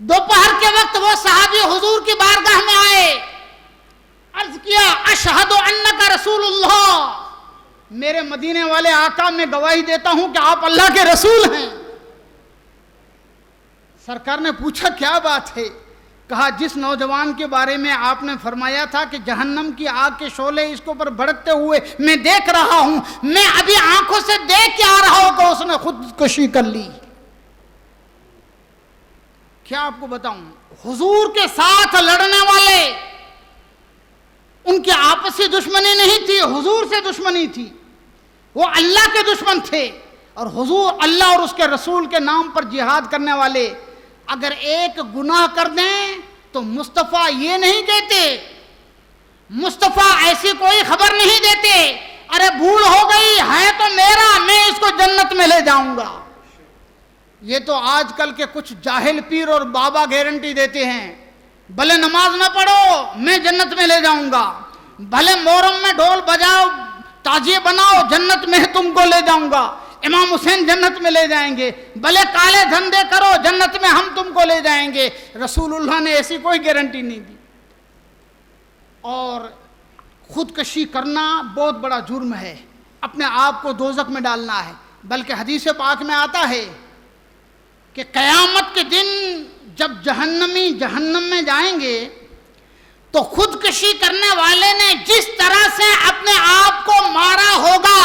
Speaker 2: دوپہر کے وقت وہ صحابی حضور کی بارگاہ میں آئے، عرض کیا اشہد انک رسول اللہ، میرے مدینے والے آقا میں گواہی دیتا ہوں کہ آپ اللہ کے رسول ہیں۔ سرکار نے پوچھا کیا بات ہے؟ کہا جس نوجوان کے بارے میں آپ نے فرمایا تھا کہ جہنم کی آگ کے شعلے اس کے اوپر بھڑکتے ہوئے میں دیکھ رہا ہوں، میں ابھی آنکھوں سے دیکھ کے آ رہا ہوں کہ اس نے خودکشی کر لی۔ کیا آپ کو بتاؤں، حضور کے ساتھ لڑنے والے، ان کی آپسی دشمنی نہیں تھی، حضور سے دشمنی تھی، وہ اللہ کے دشمن تھے، اور حضور اللہ اور اس کے رسول کے نام پر جہاد کرنے والے اگر ایک گناہ کر دیں تو مصطفیٰ یہ نہیں کہتے، مصطفیٰ ایسی کوئی خبر نہیں دیتے ارے بھول ہو گئی ہے تو میرا، میں اس کو جنت میں لے جاؤں گا۔ یہ تو آج کل کے کچھ جاہل پیر اور بابا گارنٹی دیتے ہیں، بھلے نماز نہ پڑھو میں جنت میں لے جاؤں گا، بھلے محرم میں ڈھول بجاؤ تازیے بناؤ جنت میں تم کو لے جاؤں گا، امام حسین جنت میں لے جائیں گے، بھلے کالے دھندے کرو جنت میں ہم تم کو لے جائیں گے۔ رسول اللہ نے ایسی کوئی گارنٹی نہیں دی۔ اور خودکشی کرنا بہت بڑا جرم ہے، اپنے آپ کو دوزخ میں ڈالنا ہے، بلکہ حدیث پاک میں آتا ہے کہ قیامت کے دن جب جہنمی جہنم میں جائیں گے تو خودکشی کرنے والے نے جس طرح سے اپنے آپ کو مارا ہوگا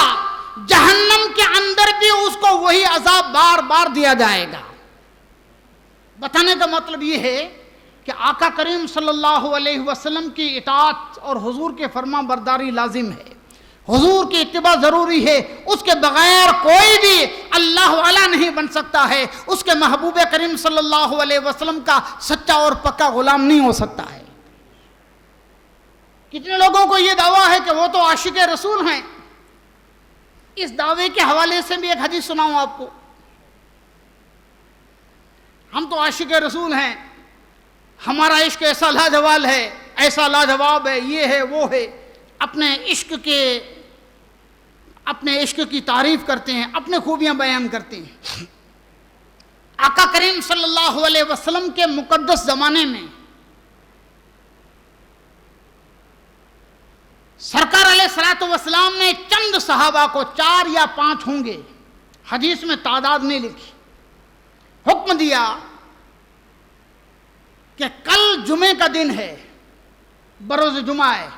Speaker 2: جہنم کے اندر بھی اس کو وہی عذاب بار بار دیا جائے گا۔ بتانے کا مطلب یہ ہے کہ آقا کریم صلی اللہ علیہ وسلم کی اطاعت اور حضور کے فرما برداری لازم ہے، حضور کی اتباع ضروری ہے، اس کے بغیر کوئی بھی اللہ والا نہیں بن سکتا ہے، اس کے محبوب کریم صلی اللہ علیہ وسلم کا سچا اور پکا غلام نہیں ہو سکتا ہے۔ کتنے لوگوں کو یہ دعویٰ ہے کہ وہ تو عاشق رسول ہیں۔ اس دعوے کے حوالے سے بھی ایک حدیث سناؤں آپ کو۔ ہم تو عاشق رسول ہیں، ہمارا عشق ایسا لاجواب ہے، ایسا لاجواب ہے، یہ ہے وہ ہے، اپنے عشق کی تعریف کرتے ہیں، اپنے خوبیاں بیان کرتے ہیں۔ آقا کریم صلی اللہ علیہ وسلم کے مقدس زمانے میں سرکار علیہ الصلوۃ والسلام نے چند صحابہ کو، 4 یا 5 ہوں گے، حدیث میں تعداد نہیں لکھی، حکم دیا کہ کل جمعے کا دن ہے، بروز جمعہ ہے،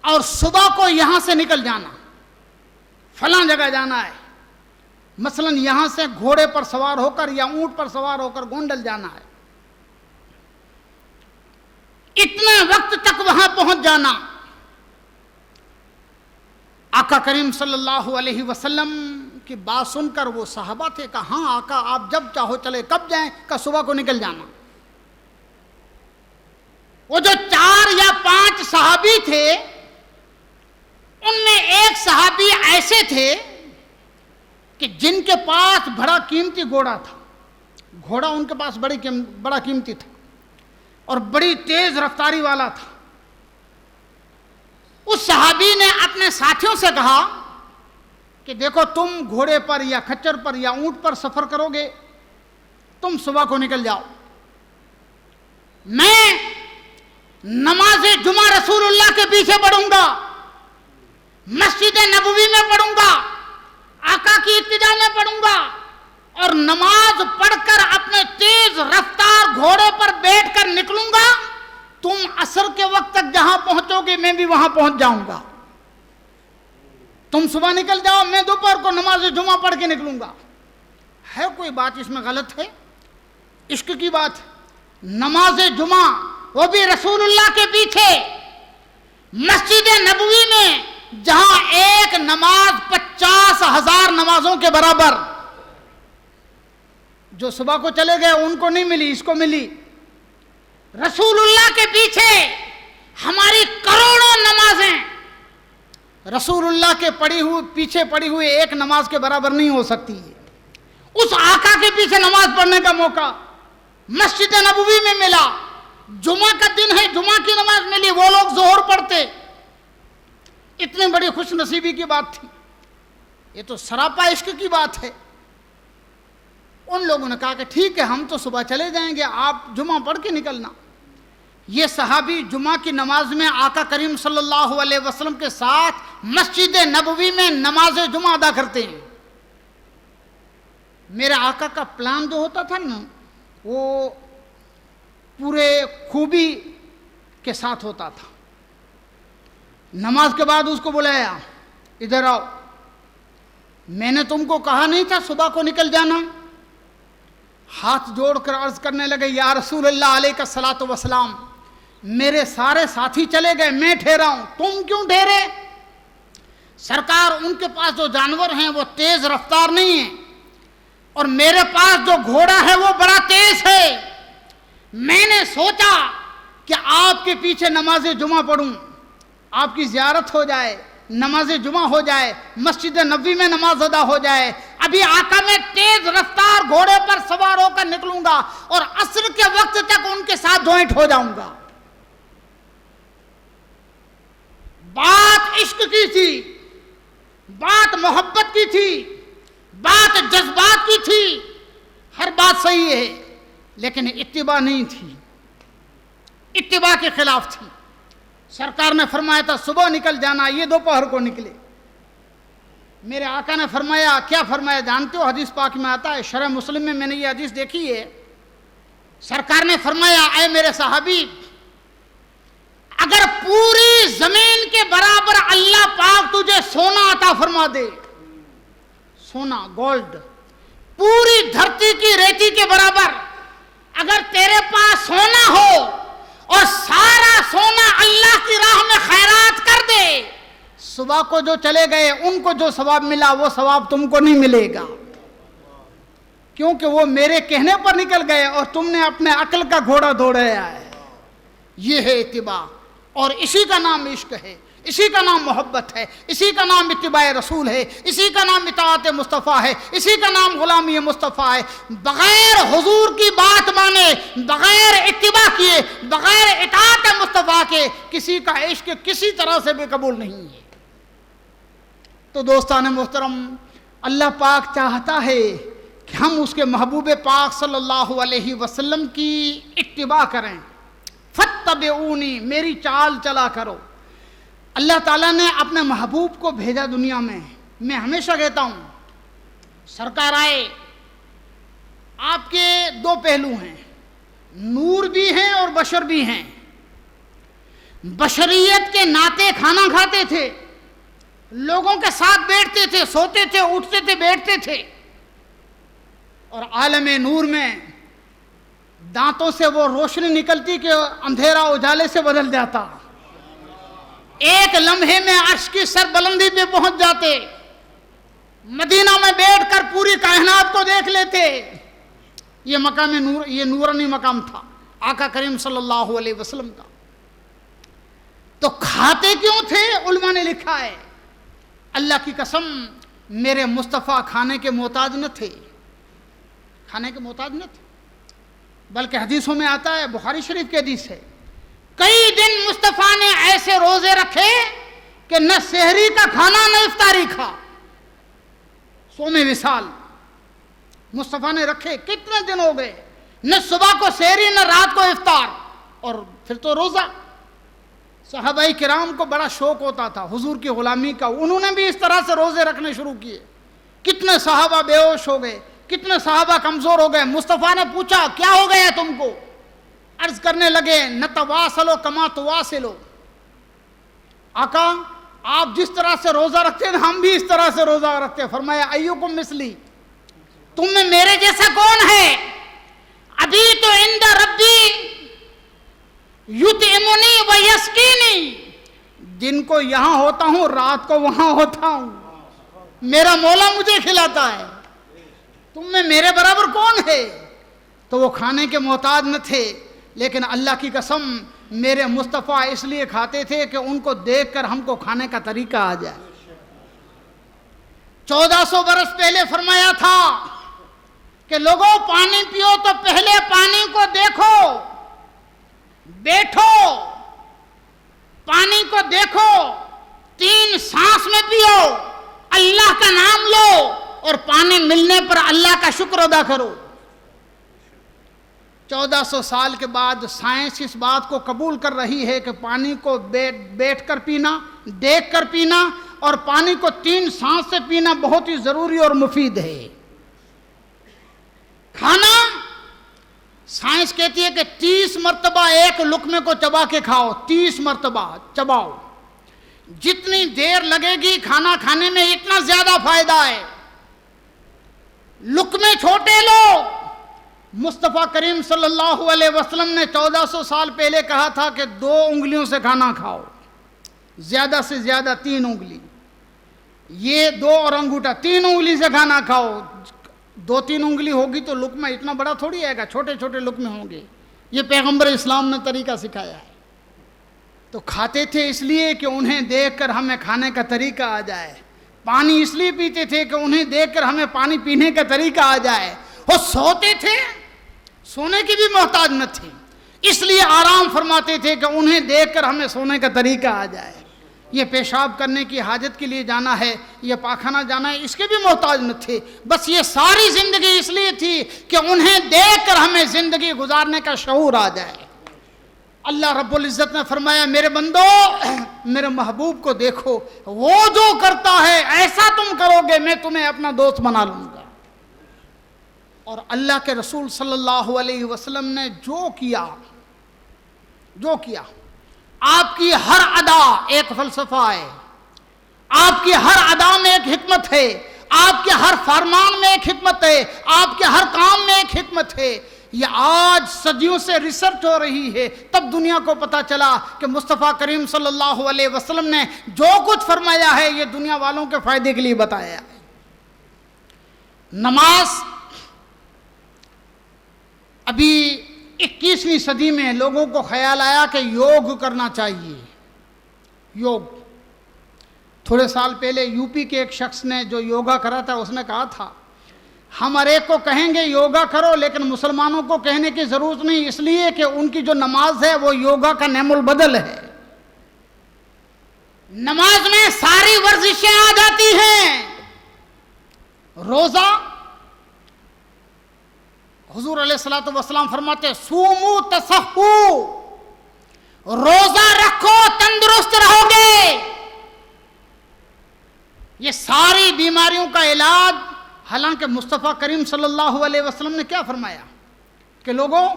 Speaker 2: اور صبح کو یہاں سے نکل جانا، فلاں جگہ جانا ہے، مثلا یہاں سے گھوڑے پر سوار ہو کر یا اونٹ پر سوار ہو کر گونڈل جانا ہے، اتنے وقت تک وہاں پہنچ جانا۔ آقا کریم صلی اللہ علیہ وسلم کی بات سن کر وہ صحابہ تھے کہ ہاں آقا آپ جب چاہو چلے، کب جائیں؟ کہ صبح کو نکل جانا۔ وہ جو 4 یا 5 صحابی تھے ان میں ایک صحابی ایسے تھے کہ جن کے پاس بڑا قیمتی گھوڑا تھا، گھوڑا ان کے پاس بڑا قیمتی تھا اور بڑی تیز رفتاری والا تھا۔ اس صحابی نے اپنے ساتھیوں سے کہا کہ دیکھو تم گھوڑے پر یا کھچر پر یا اونٹ پر سفر کرو گے، تم صبح کو نکل جاؤ، میں نماز جمعہ رسول اللہ کے پیچھے پڑھوں گا، مسجد نبوی میں پڑھوں گا، آقا کی ابتدا میں پڑھوں گا، اور نماز پڑھ کر اپنے تیز رفتار گھوڑے پر بیٹھ کر نکلوں گا، تم عصر کے وقت تک جہاں پہنچو گے میں بھی وہاں پہنچ جاؤں گا، تم صبح نکل جاؤ، میں دوپہر کو نماز جمعہ پڑھ کے نکلوں گا۔ ہے کوئی بات اس میں غلط ہے؟ عشق کی بات، نماز جمعہ وہ بھی رسول اللہ کے پیچھے مسجد نبوی میں جہاں ایک نماز 50,000 نمازوں کے برابر. جو صبح کو چلے گئے ان کو نہیں ملی، اس کو ملی. رسول اللہ کے پیچھے ہماری کروڑوں نمازیں رسول اللہ کے پیچھے پڑھی ہوئی ایک نماز کے برابر نہیں ہو سکتی ہے. اس آقا کے پیچھے نماز پڑھنے کا موقع مسجد نبوی میں ملا. جمعہ کا دن ہے، جمعہ کی نماز ملی، وہ لوگ ظہر پڑھتے. اتنی بڑی خوش نصیبی کی بات تھی. یہ تو سراپا عشق کی بات ہے. ان لوگوں نے کہا کہ ٹھیک ہے، ہم تو صبح چلے جائیں گے، آپ جمعہ پڑھ کے نکلنا. یہ صحابی جمعہ کی نماز میں آقا کریم صلی اللہ علیہ وسلم کے ساتھ مسجد نبوی میں نماز جمعہ ادا کرتے ہیں. میرے آقا کا پلان جو ہوتا تھا نا، وہ پورے خوبی کے ساتھ ہوتا تھا. نماز کے بعد اس کو بلایا، ادھر آؤ، میں نے تم کو کہا نہیں تھا صبح کو نکل جانا؟ ہاتھ جوڑ کر عرض کرنے لگے، یا رسول اللہ علیہ الصلاۃ والسلام، میرے سارے ساتھی چلے گئے، میں ٹھہرا ہوں، تم کیوں ٹھہرے؟ سرکار، ان کے پاس جو جانور ہیں وہ تیز رفتار نہیں ہیں، اور میرے پاس جو گھوڑا ہے وہ بڑا تیز ہے. میں نے سوچا کہ آپ کے پیچھے نماز جمعہ پڑھوں، آپ کی زیارت ہو جائے، نماز جمعہ ہو جائے، مسجد نبوی میں نماز ادا ہو جائے. ابھی آقا میں تیز رفتار گھوڑے پر سوار ہو کر نکلوں گا اور عصر کے وقت تک ان کے ساتھ جوائنٹ ہو جاؤں گا. بات عشق کی تھی، بات محبت کی تھی، بات جذبات کی تھی، ہر بات صحیح ہے، لیکن اتباع نہیں تھی، اتباع کے خلاف تھی. سرکار نے فرمایا تھا صبح نکل جانا، یہ دوپہر کو نکلے. میرے آقا نے فرمایا، کیا فرمایا جانتے ہو؟ حدیث پاک میں آتا ہے، شرح مسلم میں نے یہ حدیث دیکھی ہے. سرکار نے فرمایا، اے میرے صحابی، اگر پوری زمین کے برابر اللہ پاک تجھے سونا عطا فرما دے، سونا، گولڈ، پوری دھرتی کی ریتی کے برابر اگر تیرے پاس سونا ہو اور سارا سونا اللہ کی راہ میں خیرات کر دے، صبح کو جو چلے گئے ان کو جو ثواب ملا وہ ثواب تم کو نہیں ملے گا، کیونکہ وہ میرے کہنے پر نکل گئے اور تم نے اپنے عقل کا گھوڑا دوڑایا ہے. یہ ہے اتباع، اور اسی کا نام عشق ہے، اسی کا نام محبت ہے، اسی کا نام اتباع رسول ہے، اسی کا نام اطاعت مصطفیٰ ہے، اسی کا نام غلامی مصطفیٰ ہے. بغیر حضور کی بات مانے، بغیر اتباع کیے، بغیر اطاعت مصطفیٰ کے کسی کا عشق کسی طرح سے بھی قبول نہیں ہے. تو دوستان محترم، اللہ پاک چاہتا ہے کہ ہم اس کے محبوب پاک صلی اللہ علیہ وسلم کی اتباع کریں. فاتبعونی، میری چال چلا کرو. اللہ تعالیٰ نے اپنے محبوب کو بھیجا دنیا میں. میں ہمیشہ کہتا ہوں، سرکار آئے، آپ کے دو پہلو ہیں، نور بھی ہیں اور بشر بھی ہیں. بشریت کے ناطے کھانا کھاتے تھے، لوگوں کے ساتھ بیٹھتے تھے، سوتے تھے، اٹھتے تھے، بیٹھتے تھے، اور عالم نور میں دانتوں سے وہ روشنی نکلتی کہ اندھیرا اجالے سے بدل جاتا. ایک لمحے میں عرش کی سر بلندی پہ پہنچ جاتے، مدینہ میں بیٹھ کر پوری کائنات کو دیکھ لیتے. یہ مقام نور، یہ نورانی مقام تھا آقا کریم صلی اللہ علیہ وسلم کا. تو کھاتے کیوں تھے؟ علماء نے لکھا ہے، اللہ کی قسم میرے مصطفیٰ کھانے کے محتاج نہ تھے، کھانے کے محتاج نہ تھے، بلکہ حدیثوں میں آتا ہے، بخاری شریف کی حدیث ہے، کئی دن مصطفیٰ نے ایسے روزے رکھے کہ نہ سحری کا کھانا نہ افطاری کھا. صوم وصال مصطفیٰ نے رکھے. کتنے دن ہو گئے، نہ صبح کو سحری نہ رات کو افطار، اور پھر تو روزہ. صحابہ کرام کو بڑا شوق ہوتا تھا حضور کی غلامی کا، انہوں نے بھی اس طرح سے روزے رکھنے شروع کیے. کتنے صحابہ بے ہوش ہو گئے، کتنے صحابہ کمزور ہو گئے. مصطفیٰ نے پوچھا کیا ہو گیا تم کو؟ عرض کرنے لگے نتواصلو کما تواصلو. آقا آپ جس طرح سے روزہ رکھتے ہیں ہم بھی اس طرح سے روزہ رکھتے ہیں. فرمایا ایوکم مثلی، تم میں میرے جیسا کون ہے؟ ابھی تو عند ربی یطعمنی و یسقینی، دن کو یہاں ہوتا ہوں، رات کو وہاں ہوتا ہوں، میرا مولا مجھے کھلاتا ہے، تم میں میرے برابر کون ہے؟ تو وہ کھانے کے محتاج نہ تھے، لیکن اللہ کی قسم میرے مصطفیٰ اس لیے کھاتے تھے کہ ان کو دیکھ کر ہم کو کھانے کا طریقہ آ جائے۔ 1400 برس پہلے فرمایا تھا کہ لوگوں پانی پیو تو پہلے پانی کو دیکھو، بیٹھو، پانی کو دیکھو، 3 سانس میں پیو، اللہ کا نام لو، اور پانی ملنے پر اللہ کا شکر ادا کرو۔ 1400 سال کے بعد سائنس اس بات کو قبول کر رہی ہے کہ پانی کو بیٹھ کر پینا، دیکھ کر پینا، اور پانی کو 3 سانس سے پینا بہت ہی ضروری اور مفید ہے۔ کھانا، سائنس کہتی ہے کہ 30 مرتبہ ایک لقمے کو چبا کے کھاؤ، 30 مرتبہ چباؤ، جتنی دیر لگے گی کھانا کھانے میں اتنا زیادہ فائدہ ہے۔ لقمے چھوٹے لو، مصطفیٰ کریم صلی اللہ علیہ وسلم نے 1400 سال پہلے کہا تھا کہ 2 انگلیوں سے کھانا کھاؤ، زیادہ سے زیادہ 3 انگلی، یہ 2 اور انگوٹھا، 3 انگلی سے کھانا کھاؤ۔ 2-3 انگلی ہوگی تو لقمہ اتنا بڑا تھوڑی آئے گا، چھوٹے چھوٹے لقمے ہوں گے۔ یہ پیغمبر اسلام نے طریقہ سکھایا ہے۔ تو کھاتے تھے اس لیے کہ انہیں دیکھ کر ہمیں کھانے کا طریقہ آ جائے، پانی اس لیے پیتے تھے کہ انہیں دیکھ کر ہمیں پانی پینے کا طریقہ آ جائے، وہ سوتے تھے، سونے کی بھی محتاج نہ تھے، اس لیے آرام فرماتے تھے کہ انہیں دیکھ کر ہمیں سونے کا طریقہ آ جائے۔ یہ پیشاب کرنے کی حاجت کے لیے جانا ہے، یہ پاخانہ جانا ہے، اس کے بھی محتاج نہ تھے، بس یہ ساری زندگی اس لیے تھی کہ انہیں دیکھ کر ہمیں زندگی گزارنے کا شعور آ جائے۔ اللہ رب العزت نے فرمایا میرے بندو میرے محبوب کو دیکھو، وہ جو کرتا ہے ایسا تم کرو گے میں تمہیں اپنا دوست بنا لوں گا۔ اور اللہ کے رسول صلی اللہ علیہ وسلم نے جو کیا، آپ کی ہر ادا ایک فلسفہ ہے، آپ کی ہر ادا میں ایک حکمت ہے، آپ کے ہر فرمان میں ایک حکمت ہے، آپ کے ہر کام میں ایک حکمت ہے۔ یہ آج صدیوں سے ریسرچ ہو رہی ہے، تب دنیا کو پتا چلا کہ مصطفیٰ کریم صلی اللہ علیہ وسلم نے جو کچھ فرمایا ہے یہ دنیا والوں کے فائدے کے لیے بتایا ہے۔ نماز ابھی 21ویں صدی میں لوگوں کو خیال آیا کہ یوگ کرنا چاہیے، یوگ۔ تھوڑے سال پہلے یو پی کے ایک شخص نے جو یوگا کرا تھا اس نے کہا تھا ہم ہر ایک کو کہیں گے یوگا کرو، لیکن مسلمانوں کو کہنے کی ضرورت نہیں، اس لیے کہ ان کی جو نماز ہے وہ یوگا کا نعم البدل ہے۔ نماز میں ساری ورزشیں آ جاتی ہیں۔ روزہ، حضور علیہ الصلوۃ والسلام فرماتے سومو تصحو، روزہ رکھو تندرست رہو گے۔ یہ ساری بیماریوں کا علاج، حالانکہ مصطفیٰ کریم صلی اللہ علیہ وسلم نے کیا فرمایا کہ لوگوں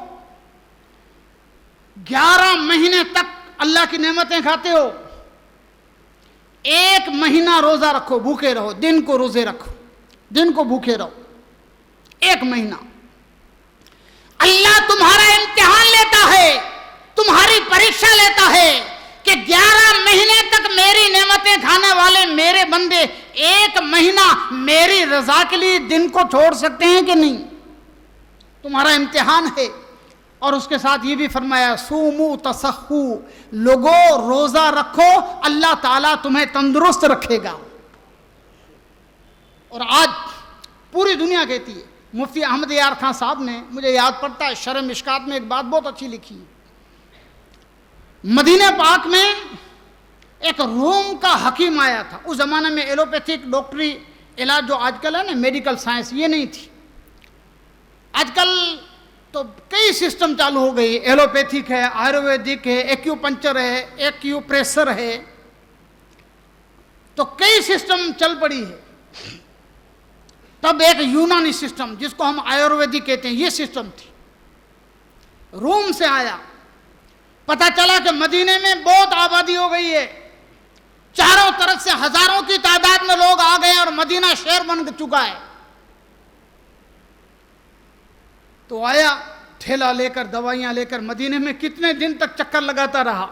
Speaker 2: 11 مہینے تک اللہ کی نعمتیں کھاتے ہو، 1 مہینہ روزہ رکھو، بھوکے رہو، دن کو روزے رکھو، دن کو بھوکے رہو 1 مہینہ۔ اللہ تمہارا امتحان لیتا ہے، تمہاری پریکشا لیتا ہے کہ 11 مہینے تک میری نعمتیں کھانے والے میرے بندے 1 مہینہ میری رضا کے لیے دن کو چھوڑ سکتے ہیں کہ نہیں؟ تمہارا امتحان ہے۔ اور اس کے ساتھ یہ بھی فرمایا سومو تصحو، لوگوں روزہ رکھو، اللہ تعالیٰ تمہیں تندرست رکھے گا۔ اور آج پوری دنیا کہتی ہے، مفتی احمد یار خان صاحب نے، مجھے یاد پڑتا ہے شرح مشکات میں ایک بات بہت اچھی لکھی، مدینہ پاک میں ایک روم کا حکیم آیا تھا۔ اس زمانے میں ایلوپیتھک ڈاکٹری علاج جو آج کل ہے نا، میڈیکل سائنس، یہ نہیں تھی۔ آج کل تو کئی سسٹم چالو ہو گئی، ایلوپیتھک ہے، آیورویدک ہے، ایکیوپنچر ہے، ایکیوپریشر ہے، تو کئی سسٹم چل پڑی ہے۔ تب ایک یونانی سسٹم جس کو ہم آیورویدک کہتے ہیں، یہ سسٹم تھی، روم سے آیا۔ پتہ چلا کہ مدینے میں بہت آبادی ہو گئی ہے، چاروں طرف سے ہزاروں کی تعداد میں لوگ آ گئے اور مدینہ شہر بن چکا ہے۔ تو آیا ٹھیلا لے کر، دوائیاں لے کر، مدینے میں کتنے دن تک چکر لگاتا رہا۔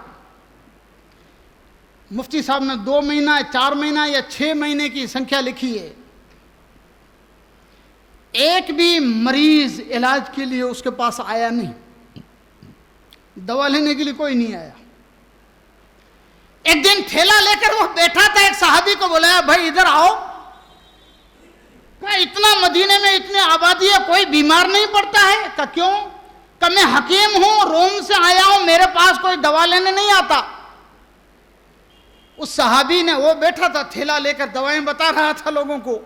Speaker 2: مفتی صاحب نے 2 مہینہ 4 مہینہ یا 6 مہینے کی سنکھیا لکھی ہے، ایک بھی مریض علاج کے لیے اس کے پاس آیا نہیں، دوا لینے کے لیے کوئی نہیں آیا۔ ایک دن تھیلا لے کر وہ بیٹھا تھا، ایک صحابی کو بلایا، بھائی ادھر آؤ، کہا اتنا مدینے میں اتنی آبادی ہے کوئی بیمار نہیں پڑتا ہے؟ کہا کیوں؟ کہا میں حکیم ہوں، روم سے آیا ہوں، میرے پاس کوئی دوا لینے نہیں آتا۔ اس صحابی نے، وہ بیٹھا تھا تھیلا لے کر دوائیں بتا رہا تھا لوگوں کو،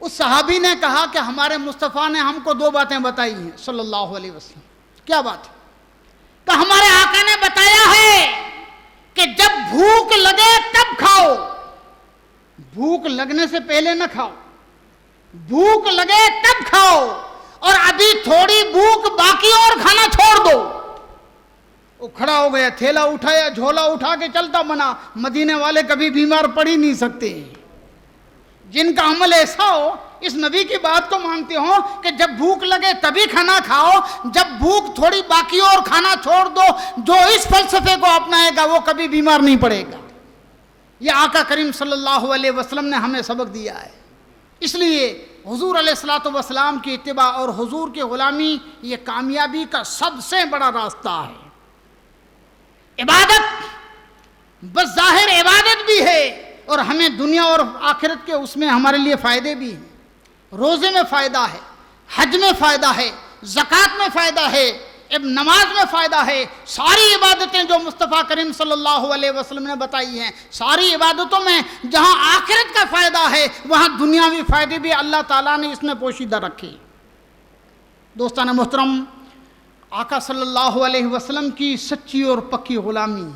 Speaker 2: اس صحابی نے کہا کہ ہمارے مصطفیٰ نے ہم کو 2 باتیں بتائی ہیں صلی اللہ علیہ وسلم۔ کیا بات ہے؟ کہ ہمارے آقا نے بتایا ہے کہ جب بھوک لگے تب کھاؤ، بھوک لگنے سے پہلے نہ کھاؤ، بھوک لگے تب کھاؤ، اور ابھی تھوڑی بھوک باقی اور کھانا چھوڑ دو۔ وہ کھڑا ہو گیا، تھیلا اٹھایا، جھولا اٹھا کے چلتا بنا۔ مدینے والے کبھی بیمار پڑ ہی نہیں سکتے، جن کا عمل ایسا ہو، اس نبی کی بات کو مانتے ہوں کہ جب بھوک لگے تبھی کھانا کھاؤ، جب بھوک تھوڑی باقی اور کھانا چھوڑ دو۔ جو اس فلسفے کو اپنائے گا وہ کبھی بیمار نہیں پڑے گا۔ یہ آقا کریم صلی اللہ علیہ وسلم نے ہمیں سبق دیا ہے۔ اس لیے حضور علیہ الصلوۃ والسلام کی اتباع اور حضور کی غلامی یہ کامیابی کا سب سے بڑا راستہ ہے۔ عبادت بظاہر عبادت بھی ہے، اور ہمیں دنیا اور آخرت کے اس میں ہمارے لیے فائدے بھی ہیں۔ روزے میں فائدہ ہے، حج میں فائدہ ہے، زکوٰۃ میں فائدہ ہے، نماز میں فائدہ ہے۔ ساری عبادتیں جو مصطفیٰ کریم صلی اللہ علیہ وسلم نے بتائی ہیں، ساری عبادتوں میں جہاں آخرت کا فائدہ ہے وہاں دنیاوی فائدے بھی اللہ تعالیٰ نے اس میں پوشیدہ رکھے۔ دوستان محترم، آقا صلی اللہ علیہ وسلم کی سچی اور پکی غلامی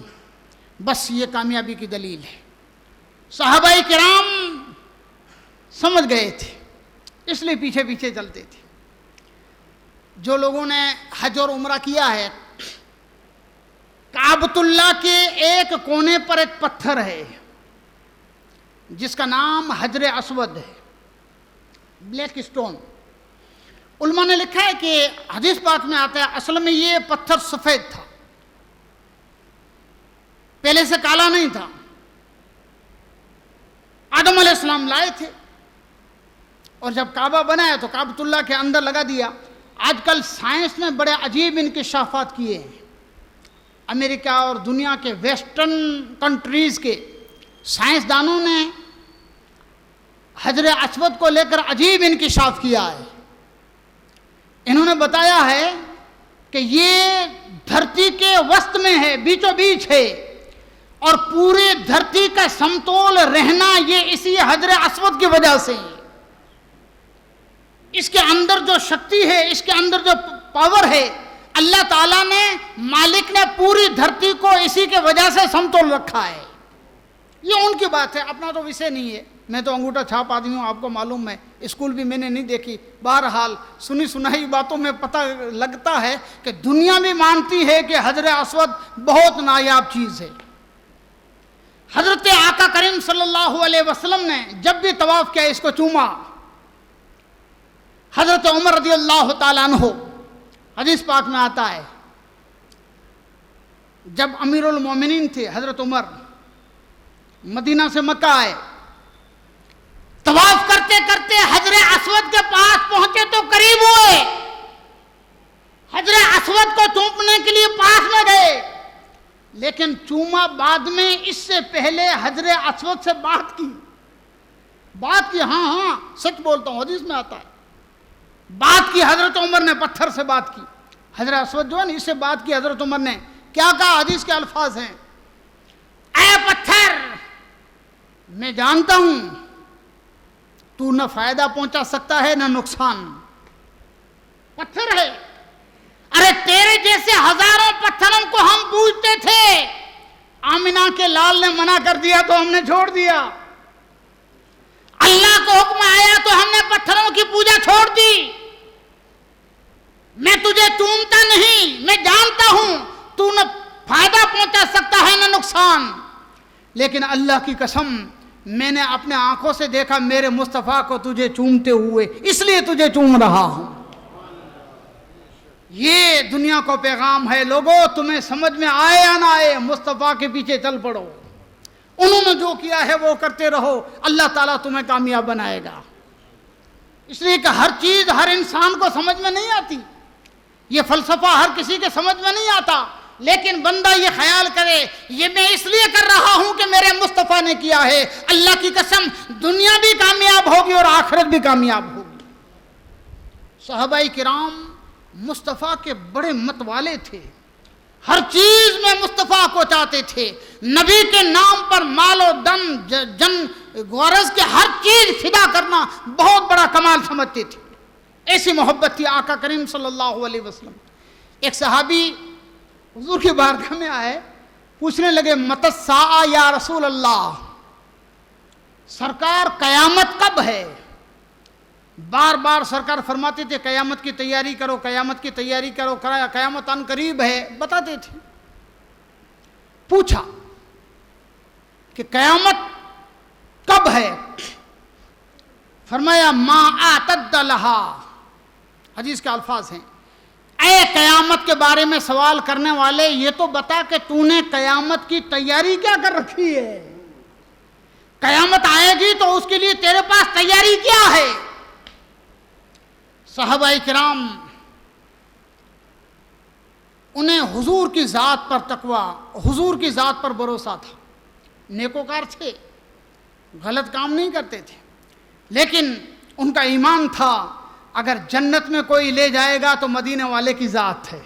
Speaker 2: بس یہ کامیابی کی دلیل ہے۔ صحابہ کرام سمجھ گئے تھے، اس لیے پیچھے پیچھے چلتے تھے۔ جو لوگوں نے حج اور عمرہ کیا ہے، کعبۃ اللہ کے ایک کونے پر ایک پتھر ہے جس کا نام حجر اسود ہے، بلیک سٹون۔ علماء نے لکھا ہے کہ حدیث پاک میں آتا ہے اصل میں یہ پتھر سفید تھا، پہلے سے کالا نہیں تھا۔ آدم علیہ السلام لائے تھے، اور جب کعبہ بنایا تو کعبۃ اللہ کے اندر لگا دیا۔ آج کل سائنس نے بڑے عجیب انکشافات کیے ہیں۔ امریکہ اور دنیا کے ویسٹرن کنٹریز کے سائنسدانوں نے حجر اسود کو لے کر عجیب انکشاف کیا ہے۔ انہوں نے بتایا ہے کہ یہ دھرتی کے وسط میں ہے، بیچوں بیچ ہے، اور پوری دھرتی کا سمتول رہنا یہ اسی حجر اسود کی وجہ سے ہے۔ اس کے اندر جو شکتی ہے، اس کے اندر جو پاور ہے، اللہ تعالیٰ نے، مالک نے پوری دھرتی کو اسی کے وجہ سے سمتول رکھا ہے۔ یہ ان کی بات ہے، اپنا تو وشے نہیں ہے۔ میں تو انگوٹھا چھاپ آدمی ہوں، آپ کو معلوم ہے، اسکول بھی میں نے نہیں دیکھی۔ بہرحال سنی سنائی باتوں میں پتہ لگتا ہے کہ دنیا بھی مانتی ہے کہ حجر اسود بہت نایاب چیز ہے۔ حضرت آقا کریم صلی اللہ علیہ وسلم نے جب بھی طواف کیا اس کو چوما۔ حضرت عمر رضی اللہ تعالیٰ عنہ، حدیث پاک میں آتا ہے، جب امیر المومنین تھے حضرت عمر، مدینہ سے مکہ آئے، طواف کرتے کرتے حجر اسود کے پاس پہنچے تو قریب ہوئے، حجر اسود کو چومنے کے لیے پاس میں گئے، لیکن چوما بعد میں۔ اس سے پہلے حجر اسود سے بات کی، ہاں سچ بولتا ہوں، حدیث میں آتا ہے، بات کی حضرت عمر نے، پتھر سے بات کی۔ حجر اسود جو ہے نا، اس سے بات کی حضرت عمر نے۔ کیا کہا؟ حدیث کے الفاظ ہیں، اے پتھر، میں جانتا ہوں تو نہ فائدہ پہنچا سکتا ہے نہ نقصان۔ پتھر ہے، ارے تیرے جیسے ہزاروں پتھروں کو ہم پوجتے تھے، آمنہ کے لال نے منع کر دیا تو ہم نے چھوڑ دیا، اللہ کو حکم آیا تو ہم نے پتھروں کی پوجا چھوڑ دی۔ میں تجھے چومتا نہیں، میں جانتا ہوں تو نہ فائدہ پہنچا سکتا ہے نہ نقصان، لیکن اللہ کی قسم میں نے اپنے آنکھوں سے دیکھا میرے مصطفیٰ کو تجھے چومتے ہوئے، اس لیے تجھے چوم رہا ہوں۔ یہ دنیا کو پیغام ہے، لوگوں تمہیں سمجھ میں آئے یا نہ آئے، مصطفیٰ کے پیچھے چل پڑو۔ انہوں نے جو کیا ہے وہ کرتے رہو، اللہ تعالیٰ تمہیں کامیاب بنائے گا۔ اس لیے کہ ہر چیز ہر انسان کو سمجھ میں نہیں آتی، یہ فلسفہ ہر کسی کے سمجھ میں نہیں آتا، لیکن بندہ یہ خیال کرے یہ میں اس لیے کر رہا ہوں کہ میرے مصطفیٰ نے کیا ہے، اللہ کی قسم دنیا بھی کامیاب ہوگی اور آخرت بھی کامیاب ہوگی۔ صحابہ کرام مصطفیٰ کے بڑے مت والے تھے، ہر چیز میں مصطفیٰ کو چاہتے تھے، نبی کے نام پر مال و جن غرض کے ہر چیز فدا کرنا بہت بڑا کمال سمجھتے تھے، ایسی محبت تھی آقا کریم صلی اللہ علیہ وسلم۔ ایک صحابی حضور کی بارگاہ میں آئے، پوچھنے لگے متی الساعہ یا رسول اللہ، سرکار قیامت کب ہے؟ بار بار سرکار فرماتے تھے قیامت کی تیاری کرو، قیامت کی تیاری کرو، قیامت ان قریب ہے، بتاتے تھے۔ پوچھا کہ قیامت کب ہے؟ فرمایا ما اعتد لہا، حدیث کے الفاظ ہیں، اے قیامت کے بارے میں سوال کرنے والے یہ تو بتا کہ تو نے قیامت کی تیاری کیا کر رکھی ہے؟ قیامت آئے گی تو اس کے لیے تیرے پاس تیاری کیا ہے؟ صحابہ کرام انہیں حضور کی ذات پر تقوی، حضور کی ذات پر بھروسہ تھا، نیکوکار تھے، غلط کام نہیں کرتے تھے، لیکن ان کا ایمان تھا اگر جنت میں کوئی لے جائے گا تو مدینے والے کی ذات ہے۔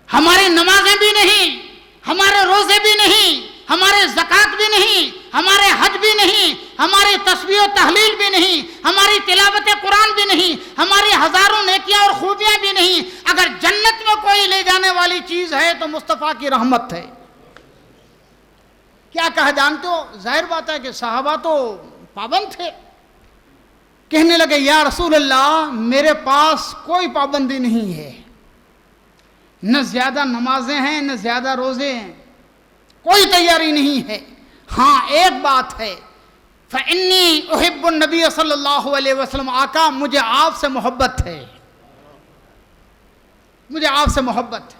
Speaker 2: ہماری نمازیں بھی نہیں، ہمارے روزے بھی نہیں، ہمارے زکوٰۃ بھی نہیں، ہمارے حج بھی نہیں، ہماری تسبیح و تحلیل بھی نہیں، ہماری تلاوت قرآن بھی نہیں، ہماری ہزاروں نیکیاں اور خوبیاں بھی نہیں، اگر جنت میں کوئی لے جانے والی چیز ہے تو مصطفیٰ کی رحمت ہے۔ کیا کہا جانتے ہو؟ ظاہر بات ہے کہ صحابہ تو پابند تھے، کہنے لگے یا رسول اللہ میرے پاس کوئی پابندی نہیں ہے، نہ زیادہ نمازیں ہیں نہ زیادہ روزے ہیں، کوئی تیاری نہیں ہے، ہاں ایک بات ہے فإنی احب النبی صلی اللہ علیہ وسلم، آقا مجھے آپ سے محبت ہے، مجھے آپ سے محبت ہے۔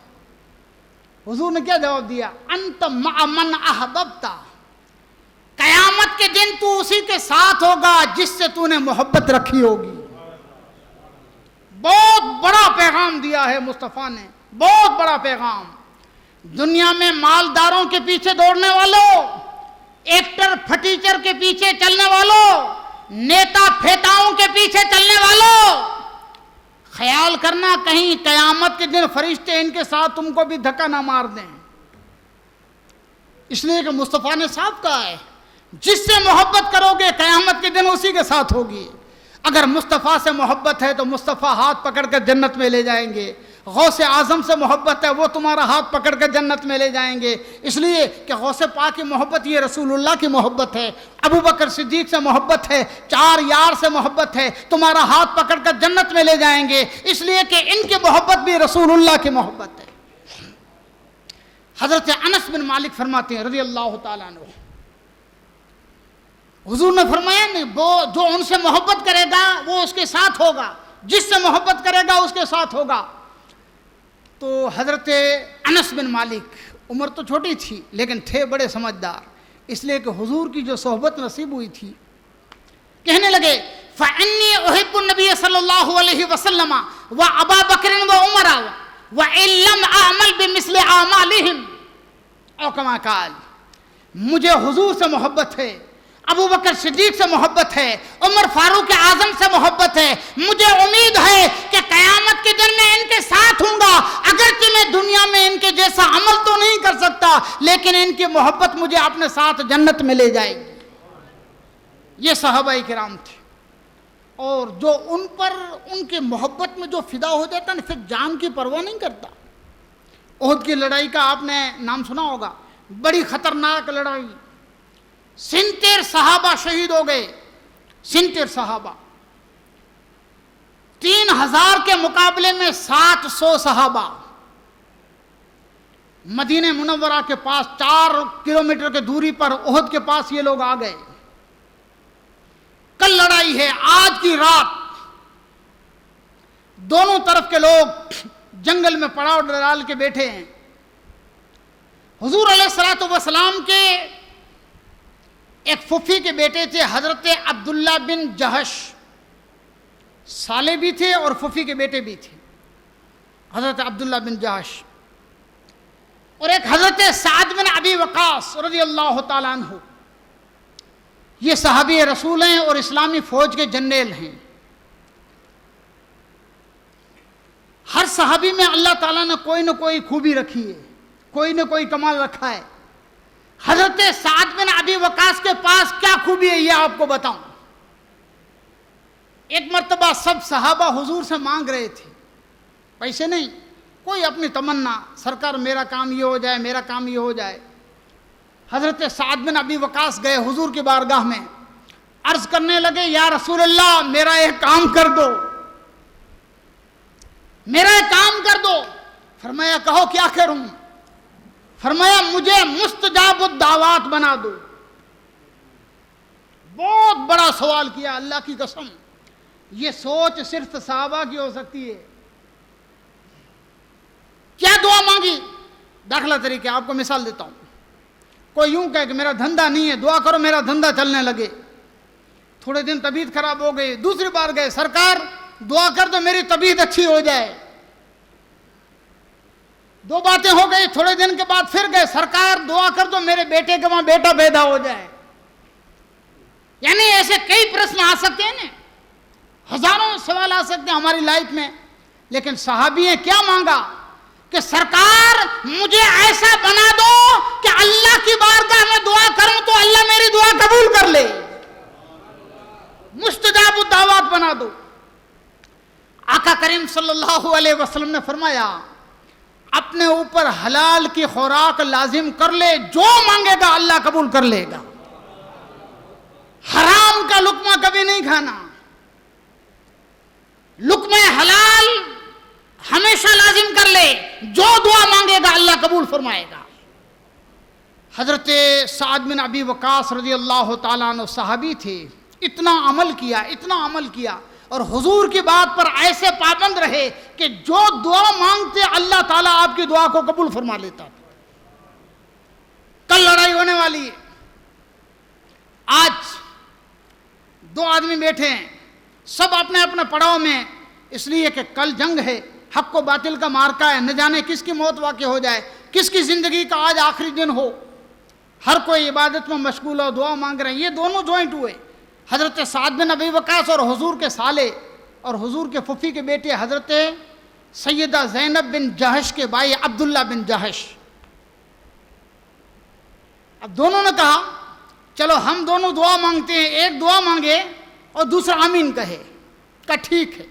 Speaker 2: حضور نے کیا جواب دیا؟ انت مع من احببت، قیامت کے دن تو اسی کے ساتھ ہوگا جس سے تو نے محبت رکھی ہوگی۔ بہت بڑا پیغام دیا ہے مصطفیٰ نے، بہت بڑا پیغام۔ دنیا میں مالداروں کے پیچھے دوڑنے والوں، ایکٹر پھٹیچر کے پیچھے چلنے والوں، نیتا پھیتاؤں کے پیچھے چلنے والوں، خیال کرنا کہیں قیامت کے دن فرشتے ان کے ساتھ تم کو بھی دھکا نہ مار دیں، اس لیے کہ مصطفیٰ نے صاف کہا ہے جس سے محبت کرو گے قیامت کے دن اسی کے ساتھ ہوگی۔ اگر مصطفیٰ سے محبت ہے تو مصطفیٰ ہاتھ پکڑ کر جنت میں لے جائیں گے، غوث اعظم سے محبت ہے وہ تمہارا ہاتھ پکڑ کر جنت میں لے جائیں گے، اس لیے کہ غوث پاک کی محبت یہ رسول اللہ کی محبت ہے، ابو بکر صدیق سے محبت ہے، چار یار سے محبت ہے، تمہارا ہاتھ پکڑ کر جنت میں لے جائیں گے، اس لیے کہ ان کی محبت بھی رسول اللہ کی محبت ہے۔ حضرت انس بن مالک فرماتے ہیں رضی اللہ تعالیٰ عنہ، حضور نے فرمایا نہیں وہ جو ان سے محبت کرے گا وہ اس کے ساتھ ہوگا، جس سے محبت کرے گا اس کے ساتھ ہوگا۔ تو حضرت انس بن مالک عمر تو چھوٹی تھی لیکن تھے بڑے سمجھدار، اس لیے کہ حضور کی جو صحبت نصیب ہوئی تھی، کہنے لگے فإنی احب النبی صلی اللہ علیہ وسلم وابا بکر وعمر وإن لم اعمل بمثل اعمالهم، او کما قال، مجھے حضور سے محبت ہے، ابو بکر صدیق سے محبت ہے، عمر فاروق اعظم سے محبت ہے، مجھے امید ہے کہ قیامت کے دن میں ان کے ساتھ ہوں گا، اگرچہ میں دنیا میں ان کے جیسا عمل تو نہیں کر سکتا لیکن ان کی محبت مجھے اپنے ساتھ جنت میں لے جائے گی۔ یہ صحابہ کرام تھے، اور جو ان پر ان کے محبت میں جو فدا ہو جاتا نا، پھر جان کی پرواہ نہیں کرتا۔ احد کی لڑائی کا آپ نے نام سنا ہوگا، بڑی خطرناک لڑائی، 70 صحابہ شہید ہو گئے، 70 صحابہ، 3000 کے مقابلے میں 700 صحابہ، مدینہ منورہ کے پاس 4 کلومیٹر کے دوری پر احد کے پاس یہ لوگ آ گئے۔ کل لڑائی ہے، آج کی رات دونوں طرف کے لوگ جنگل میں پڑاؤ ڈال کے بیٹھے ہیں۔ حضور علیہ الصلوۃ والسلام کے ایک پھوپھی کے بیٹے تھے حضرت عبداللہ بن جہش، سالے بھی تھے اور پھوپھی کے بیٹے بھی تھے، حضرت عبداللہ بن جہش، اور ایک حضرت سعد بن ابی وقاص رضی اللہ تعالیٰ عنہ. یہ صحابی رسول ہیں اور اسلامی فوج کے جنرل ہیں. ہر صحابی میں اللہ تعالیٰ نے کوئی نہ کوئی خوبی رکھی ہے، کوئی نہ کوئی کمال رکھا ہے. حضرت سعد بن ابی وقاص کے پاس کیا خوبی ہے یہ آپ کو بتاؤں. ایک مرتبہ سب صحابہ حضور سے مانگ رہے تھے، پیسے نہیں، کوئی اپنی تمنا، سرکار میرا کام یہ ہو جائے، میرا کام یہ ہو جائے. حضرت سعد بن ابی وقاص گئے حضور کی بارگاہ میں، عرض کرنے لگے یا رسول اللہ میرا ایک کام کر دو، میرا ایک کام کر دو. فرمایا کہو کیا کروں؟ فرمایا مجھے مستجاب الدعوات بنا دو. بہت بڑا سوال کیا، اللہ کی قسم یہ سوچ صرف صحابہ کی ہو سکتی ہے. کیا دعا مانگی؟ داخلہ طریقے آپ کو مثال دیتا ہوں. کوئی یوں کہے کہ میرا دھندا نہیں ہے، دعا کرو میرا دھندا چلنے لگے. تھوڑے دن طبیعت خراب ہو گئی، دوسری بار گئے سرکار دعا کر دو میری طبیعت اچھی ہو جائے. 2 باتیں ہو گئی، تھوڑے دن کے بعد پھر گئے سرکار دعا کر دو میرے بیٹے کے وہاں بیٹا پیدا ہو جائے. یعنی ایسے کئی پرشن آ سکتے ہیں نا، ہزاروں سوال آ سکتے ہیں ہماری لائف میں. لیکن صحابی نے کیا مانگا کہ سرکار مجھے ایسا بنا دو کہ اللہ کی بارگاہ میں دعا کروں تو اللہ میری دعا قبول کر لے، مستجاب الدعوات بنا دو. آقا کریم صلی اللہ علیہ وسلم نے فرمایا اپنے اوپر حلال کی خوراک لازم کر لے، جو مانگے گا اللہ قبول کر لے گا. حرام کا لقمہ کبھی نہیں کھانا، لقمہ حلال ہمیشہ لازم کر لے، جو دعا مانگے گا اللہ قبول فرمائے گا. حضرت سعد بن ابی وقاص رضی اللہ تعالیٰ عنہ صحابی تھے، اتنا عمل کیا اور حضور کی بات پر ایسے پابند رہے کہ جو دعا مانگتے اللہ تعالیٰ آپ کی دعا کو قبول فرما لیتا تھا. کل لڑائی ہونے والی ہے، آج 2 آدمی بیٹھے ہیں سب اپنے اپنے پڑاؤ میں، اس لیے کہ کل جنگ ہے، حق و باطل کا مارکا ہے، نہ جانے کس کی موت واقع ہو جائے، کس کی زندگی کا آج آخری دن ہو. ہر کوئی عبادت میں مشغول ہو، دعا مانگ رہے ہیں. یہ دونوں جوائنٹ ہوئے، حضرت سعد بن ابی وقاص اور حضور کے سالے اور حضور کے پھوپھی کے بیٹے حضرت سیدہ زینب بن جہش کے بھائی عبداللہ بن جہش. اب دونوں نے کہا چلو ہم دونوں دعا مانگتے ہیں، ایک دعا مانگے اور دوسرا آمین کہے. کہا ٹھیک ہے.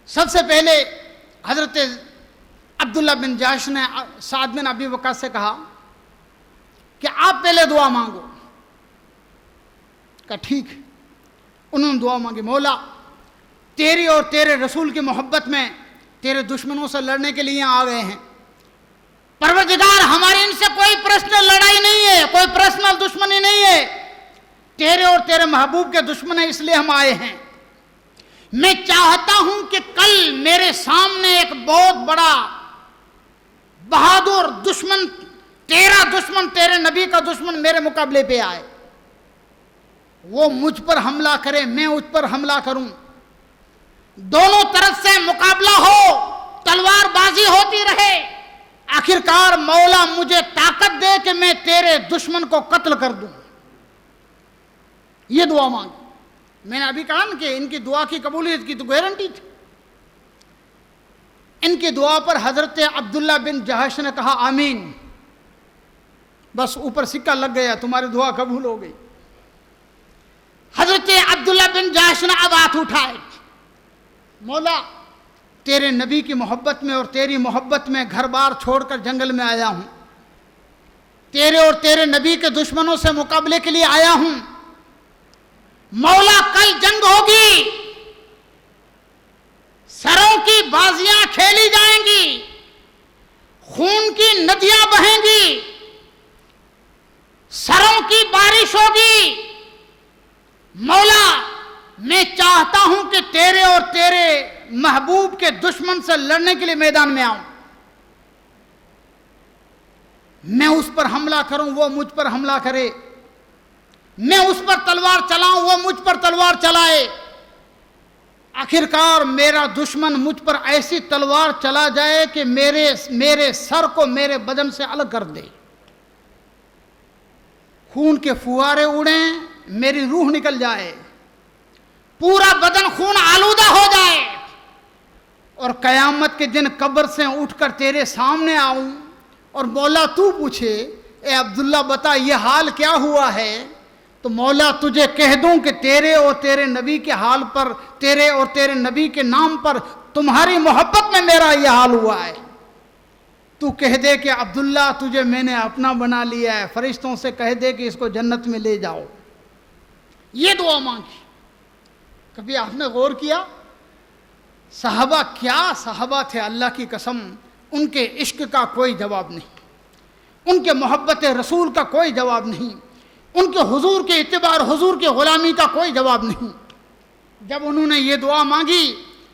Speaker 2: سب سے پہلے حضرت عبداللہ بن جہش نے سعد بن ابی وقاص سے کہا کہ آپ پہلے دعا مانگو. کہا ٹھیک ہے. انہوں نے دعا مانگی، مولا تیری اور تیرے رسول کی محبت میں تیرے دشمنوں سے لڑنے کے لیے آ گئے ہیں. پروردگار ہماری ان سے کوئی پرسنل لڑائی نہیں ہے، کوئی پرسنل دشمنی نہیں ہے، تیرے اور تیرے محبوب کے دشمن ہیں، اس لیے ہم آئے ہیں. میں چاہتا ہوں کہ کل میرے سامنے ایک بہت بڑا بہادر دشمن، تیرا دشمن، تیرے نبی کا دشمن میرے مقابلے پہ آئے، وہ مجھ پر حملہ کرے، میں اس پر حملہ کروں، دونوں طرف سے مقابلہ ہو، تلوار بازی ہوتی رہے، آخرکار مولا مجھے طاقت دے کہ میں تیرے دشمن کو قتل کر دوں. یہ دعا مانگ. میں نے ابھی کہا نا کہ ان کی دعا کی قبولیت کی تو گارنٹی تھی. ان کی دعا پر حضرت عبداللہ بن جہش نے کہا آمین. بس اوپر سکہ لگ گیا، تمہاری دعا قبول ہو گئی. حضرت عبداللہ بن جہش نے اب ہاتھ اٹھائے، مولا تیرے نبی کی محبت میں اور تیری محبت میں گھر بار چھوڑ کر جنگل میں آیا ہوں، تیرے اور تیرے نبی کے دشمنوں سے مقابلے کے لیے آیا ہوں. مولا کل جنگ ہوگی، سروں کی بازیاں کھیلی جائیں گی، خون کی ندیاں بہیں گی، سروں کی بارش ہوگی. مولا میں چاہتا ہوں کہ تیرے اور تیرے محبوب کے دشمن سے لڑنے کے لیے میدان میں آؤں. میں اس پر حملہ کروں وہ مجھ پر حملہ کرے، میں اس پر تلوار چلاؤں وہ مجھ پر تلوار چلائے، آخرکار میرا دشمن مجھ پر ایسی تلوار چلا جائے کہ میرے سر کو میرے بدن سے الگ کر دے، خون کے فوارے اڑیں، میری روح نکل جائے، پورا بدن خون آلودہ ہو جائے، اور قیامت کے دن قبر سے اٹھ کر تیرے سامنے آؤں اور مولا تو پوچھے اے عبداللہ بتا یہ حال کیا ہوا ہے، تو مولا تجھے کہہ دوں کہ تیرے اور تیرے نبی کے حال پر، تیرے اور تیرے نبی کے نام پر، تمہاری محبت میں میرا یہ حال ہوا ہے، تو کہہ دے کہ عبداللہ تجھے میں نے اپنا بنا لیا ہے، فرشتوں سے کہہ دے کہ اس کو جنت میں لے جاؤ، یہ دعا مانگی۔ کبھی آپ نے غور کیا صحابہ کیا صحابہ تھے، اللہ کی قسم ان کے عشق کا کوئی جواب نہیں، ان کے محبت رسول کا کوئی جواب نہیں، ان کے حضور کے اتباع، حضور کی غلامی کا کوئی جواب نہیں۔ جب انہوں نے یہ دعا مانگی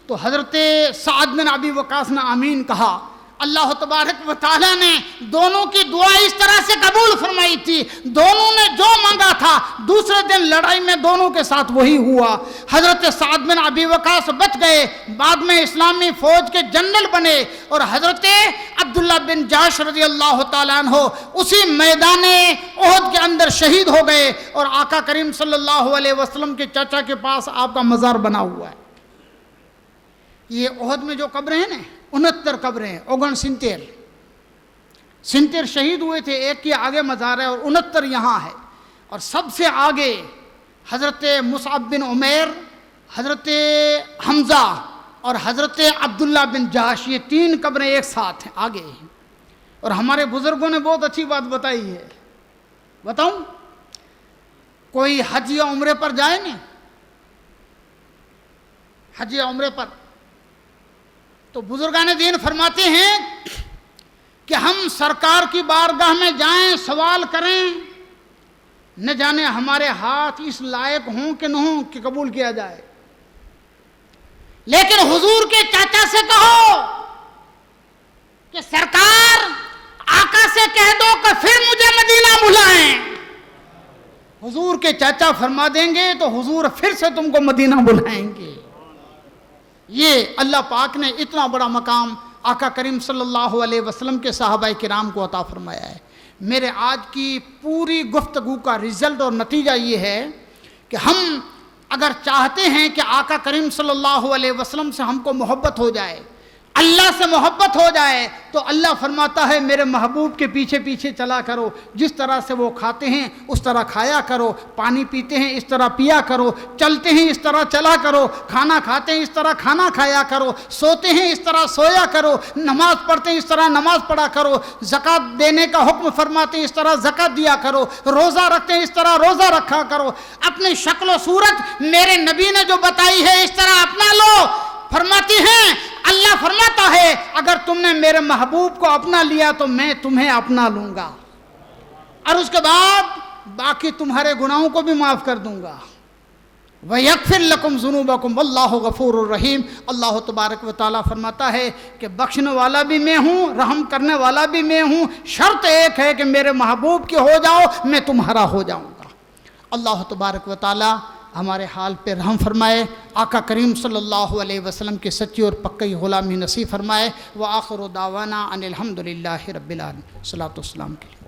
Speaker 2: تو حضرت سعد بن ابی وقاص نے آمین کہا، اللہ تبارک و تعالیٰ نے دونوں کی دعا اس طرح سے قبول فرمائی تھی، دونوں نے جو مانگا تھا دوسرے دن لڑائی میں دونوں کے ساتھ وہی ہوا۔ حضرت سعد بن ابی وقاص بچ گئے، بعد میں اسلامی فوج کے جنرل بنے، اور حضرت عبداللہ بن جاش رضی اللہ تعالیٰ عنہ اسی میدان احد کے اندر شہید ہو گئے، اور آقا کریم صلی اللہ علیہ وسلم کے چچا کے پاس آپ کا مزار بنا ہوا ہے۔ یہ احد میں جو قبریں ہیں نا 69 قبریں، 69 شہید ہوئے تھے، ایک کے آگے مزار ہے اور 69 یہاں ہے، اور سب سے آگے حضرت مصعب بن عمیر، حضرت حمزہ اور حضرت عبداللہ بن جاش، یہ 3 قبریں ایک ساتھ ہیں آگے ہیں۔ اور ہمارے بزرگوں نے بہت اچھی بات بتائی ہے، بتاؤں؟ کوئی حج یا عمرے پر جائے نا، حج یا عمرے پر، تو بزرگان دین فرماتے ہیں کہ ہم سرکار کی بارگاہ میں جائیں، سوال کریں، نہ جانے ہمارے ہاتھ اس لائق ہوں کہ نہ ہوں کہ قبول کیا جائے، لیکن حضور کے چاچا سے کہو کہ سرکار آقا سے کہہ دو کہ پھر مجھے مدینہ بلائیں، حضور کے چاچا فرما دیں گے تو حضور پھر سے تم کو مدینہ بلائیں گے۔ یہ اللہ پاک نے اتنا بڑا مقام آقا کریم صلی اللہ علیہ وسلم کے صحابہ کرام کو عطا فرمایا ہے۔ میرے آج کی پوری گفتگو کا رزلٹ اور نتیجہ یہ ہے کہ ہم اگر چاہتے ہیں کہ آقا کریم صلی اللہ علیہ وسلم سے ہم کو محبت ہو جائے، اللہ سے محبت ہو جائے، تو اللہ فرماتا ہے میرے محبوب کے پیچھے پیچھے چلا کرو، جس طرح سے وہ کھاتے ہیں اس طرح کھایا کرو، پانی پیتے ہیں اس طرح پیا کرو، چلتے ہیں اس طرح چلا کرو، کھانا کھاتے ہیں اس طرح کھانا کھایا کرو، سوتے ہیں اس طرح سویا کرو، نماز پڑھتے ہیں اس طرح نماز پڑھا کرو، زکوٰۃ دینے کا حکم فرماتے ہیں اس طرح زکوٰۃ دیا کرو، روزہ رکھتے ہیں اس طرح روزہ رکھا کرو، اپنی شکل و صورت میرے نبی نے جو بتائی ہے اس طرح اپنا لو۔ فرماتی ہیں اللہ فرماتا ہے اگر تم نے میرے محبوب کو اپنا لیا تو میں تمہیں اپنا لوں گا، اور اس کے بعد باقی تمہارے گناہوں کو بھی معاف کر دوں گا۔ وَيَغْفِرْ لَكُمْ ذُنُوبَكُمْ وَاللَّهُ غَفُورٌ رَحِيمٌ۔ اللہ تبارک و تعالیٰ فرماتا ہے کہ بخشنے والا بھی میں ہوں، رحم کرنے والا بھی میں ہوں، شرط ایک ہے کہ میرے محبوب کے ہو جاؤ، میں تمہارا ہو جاؤں گا۔ اللہ تبارک و تعالیٰ ہمارے حال پہ رحم فرمائے، آقا کریم صلی اللہ علیہ وسلم کی سچی اور پکی غلامی نصیب فرمائے۔ وآخر دعوانا ان الحمدللہ رب العالمین۔ صلاۃ والسلام کے لیے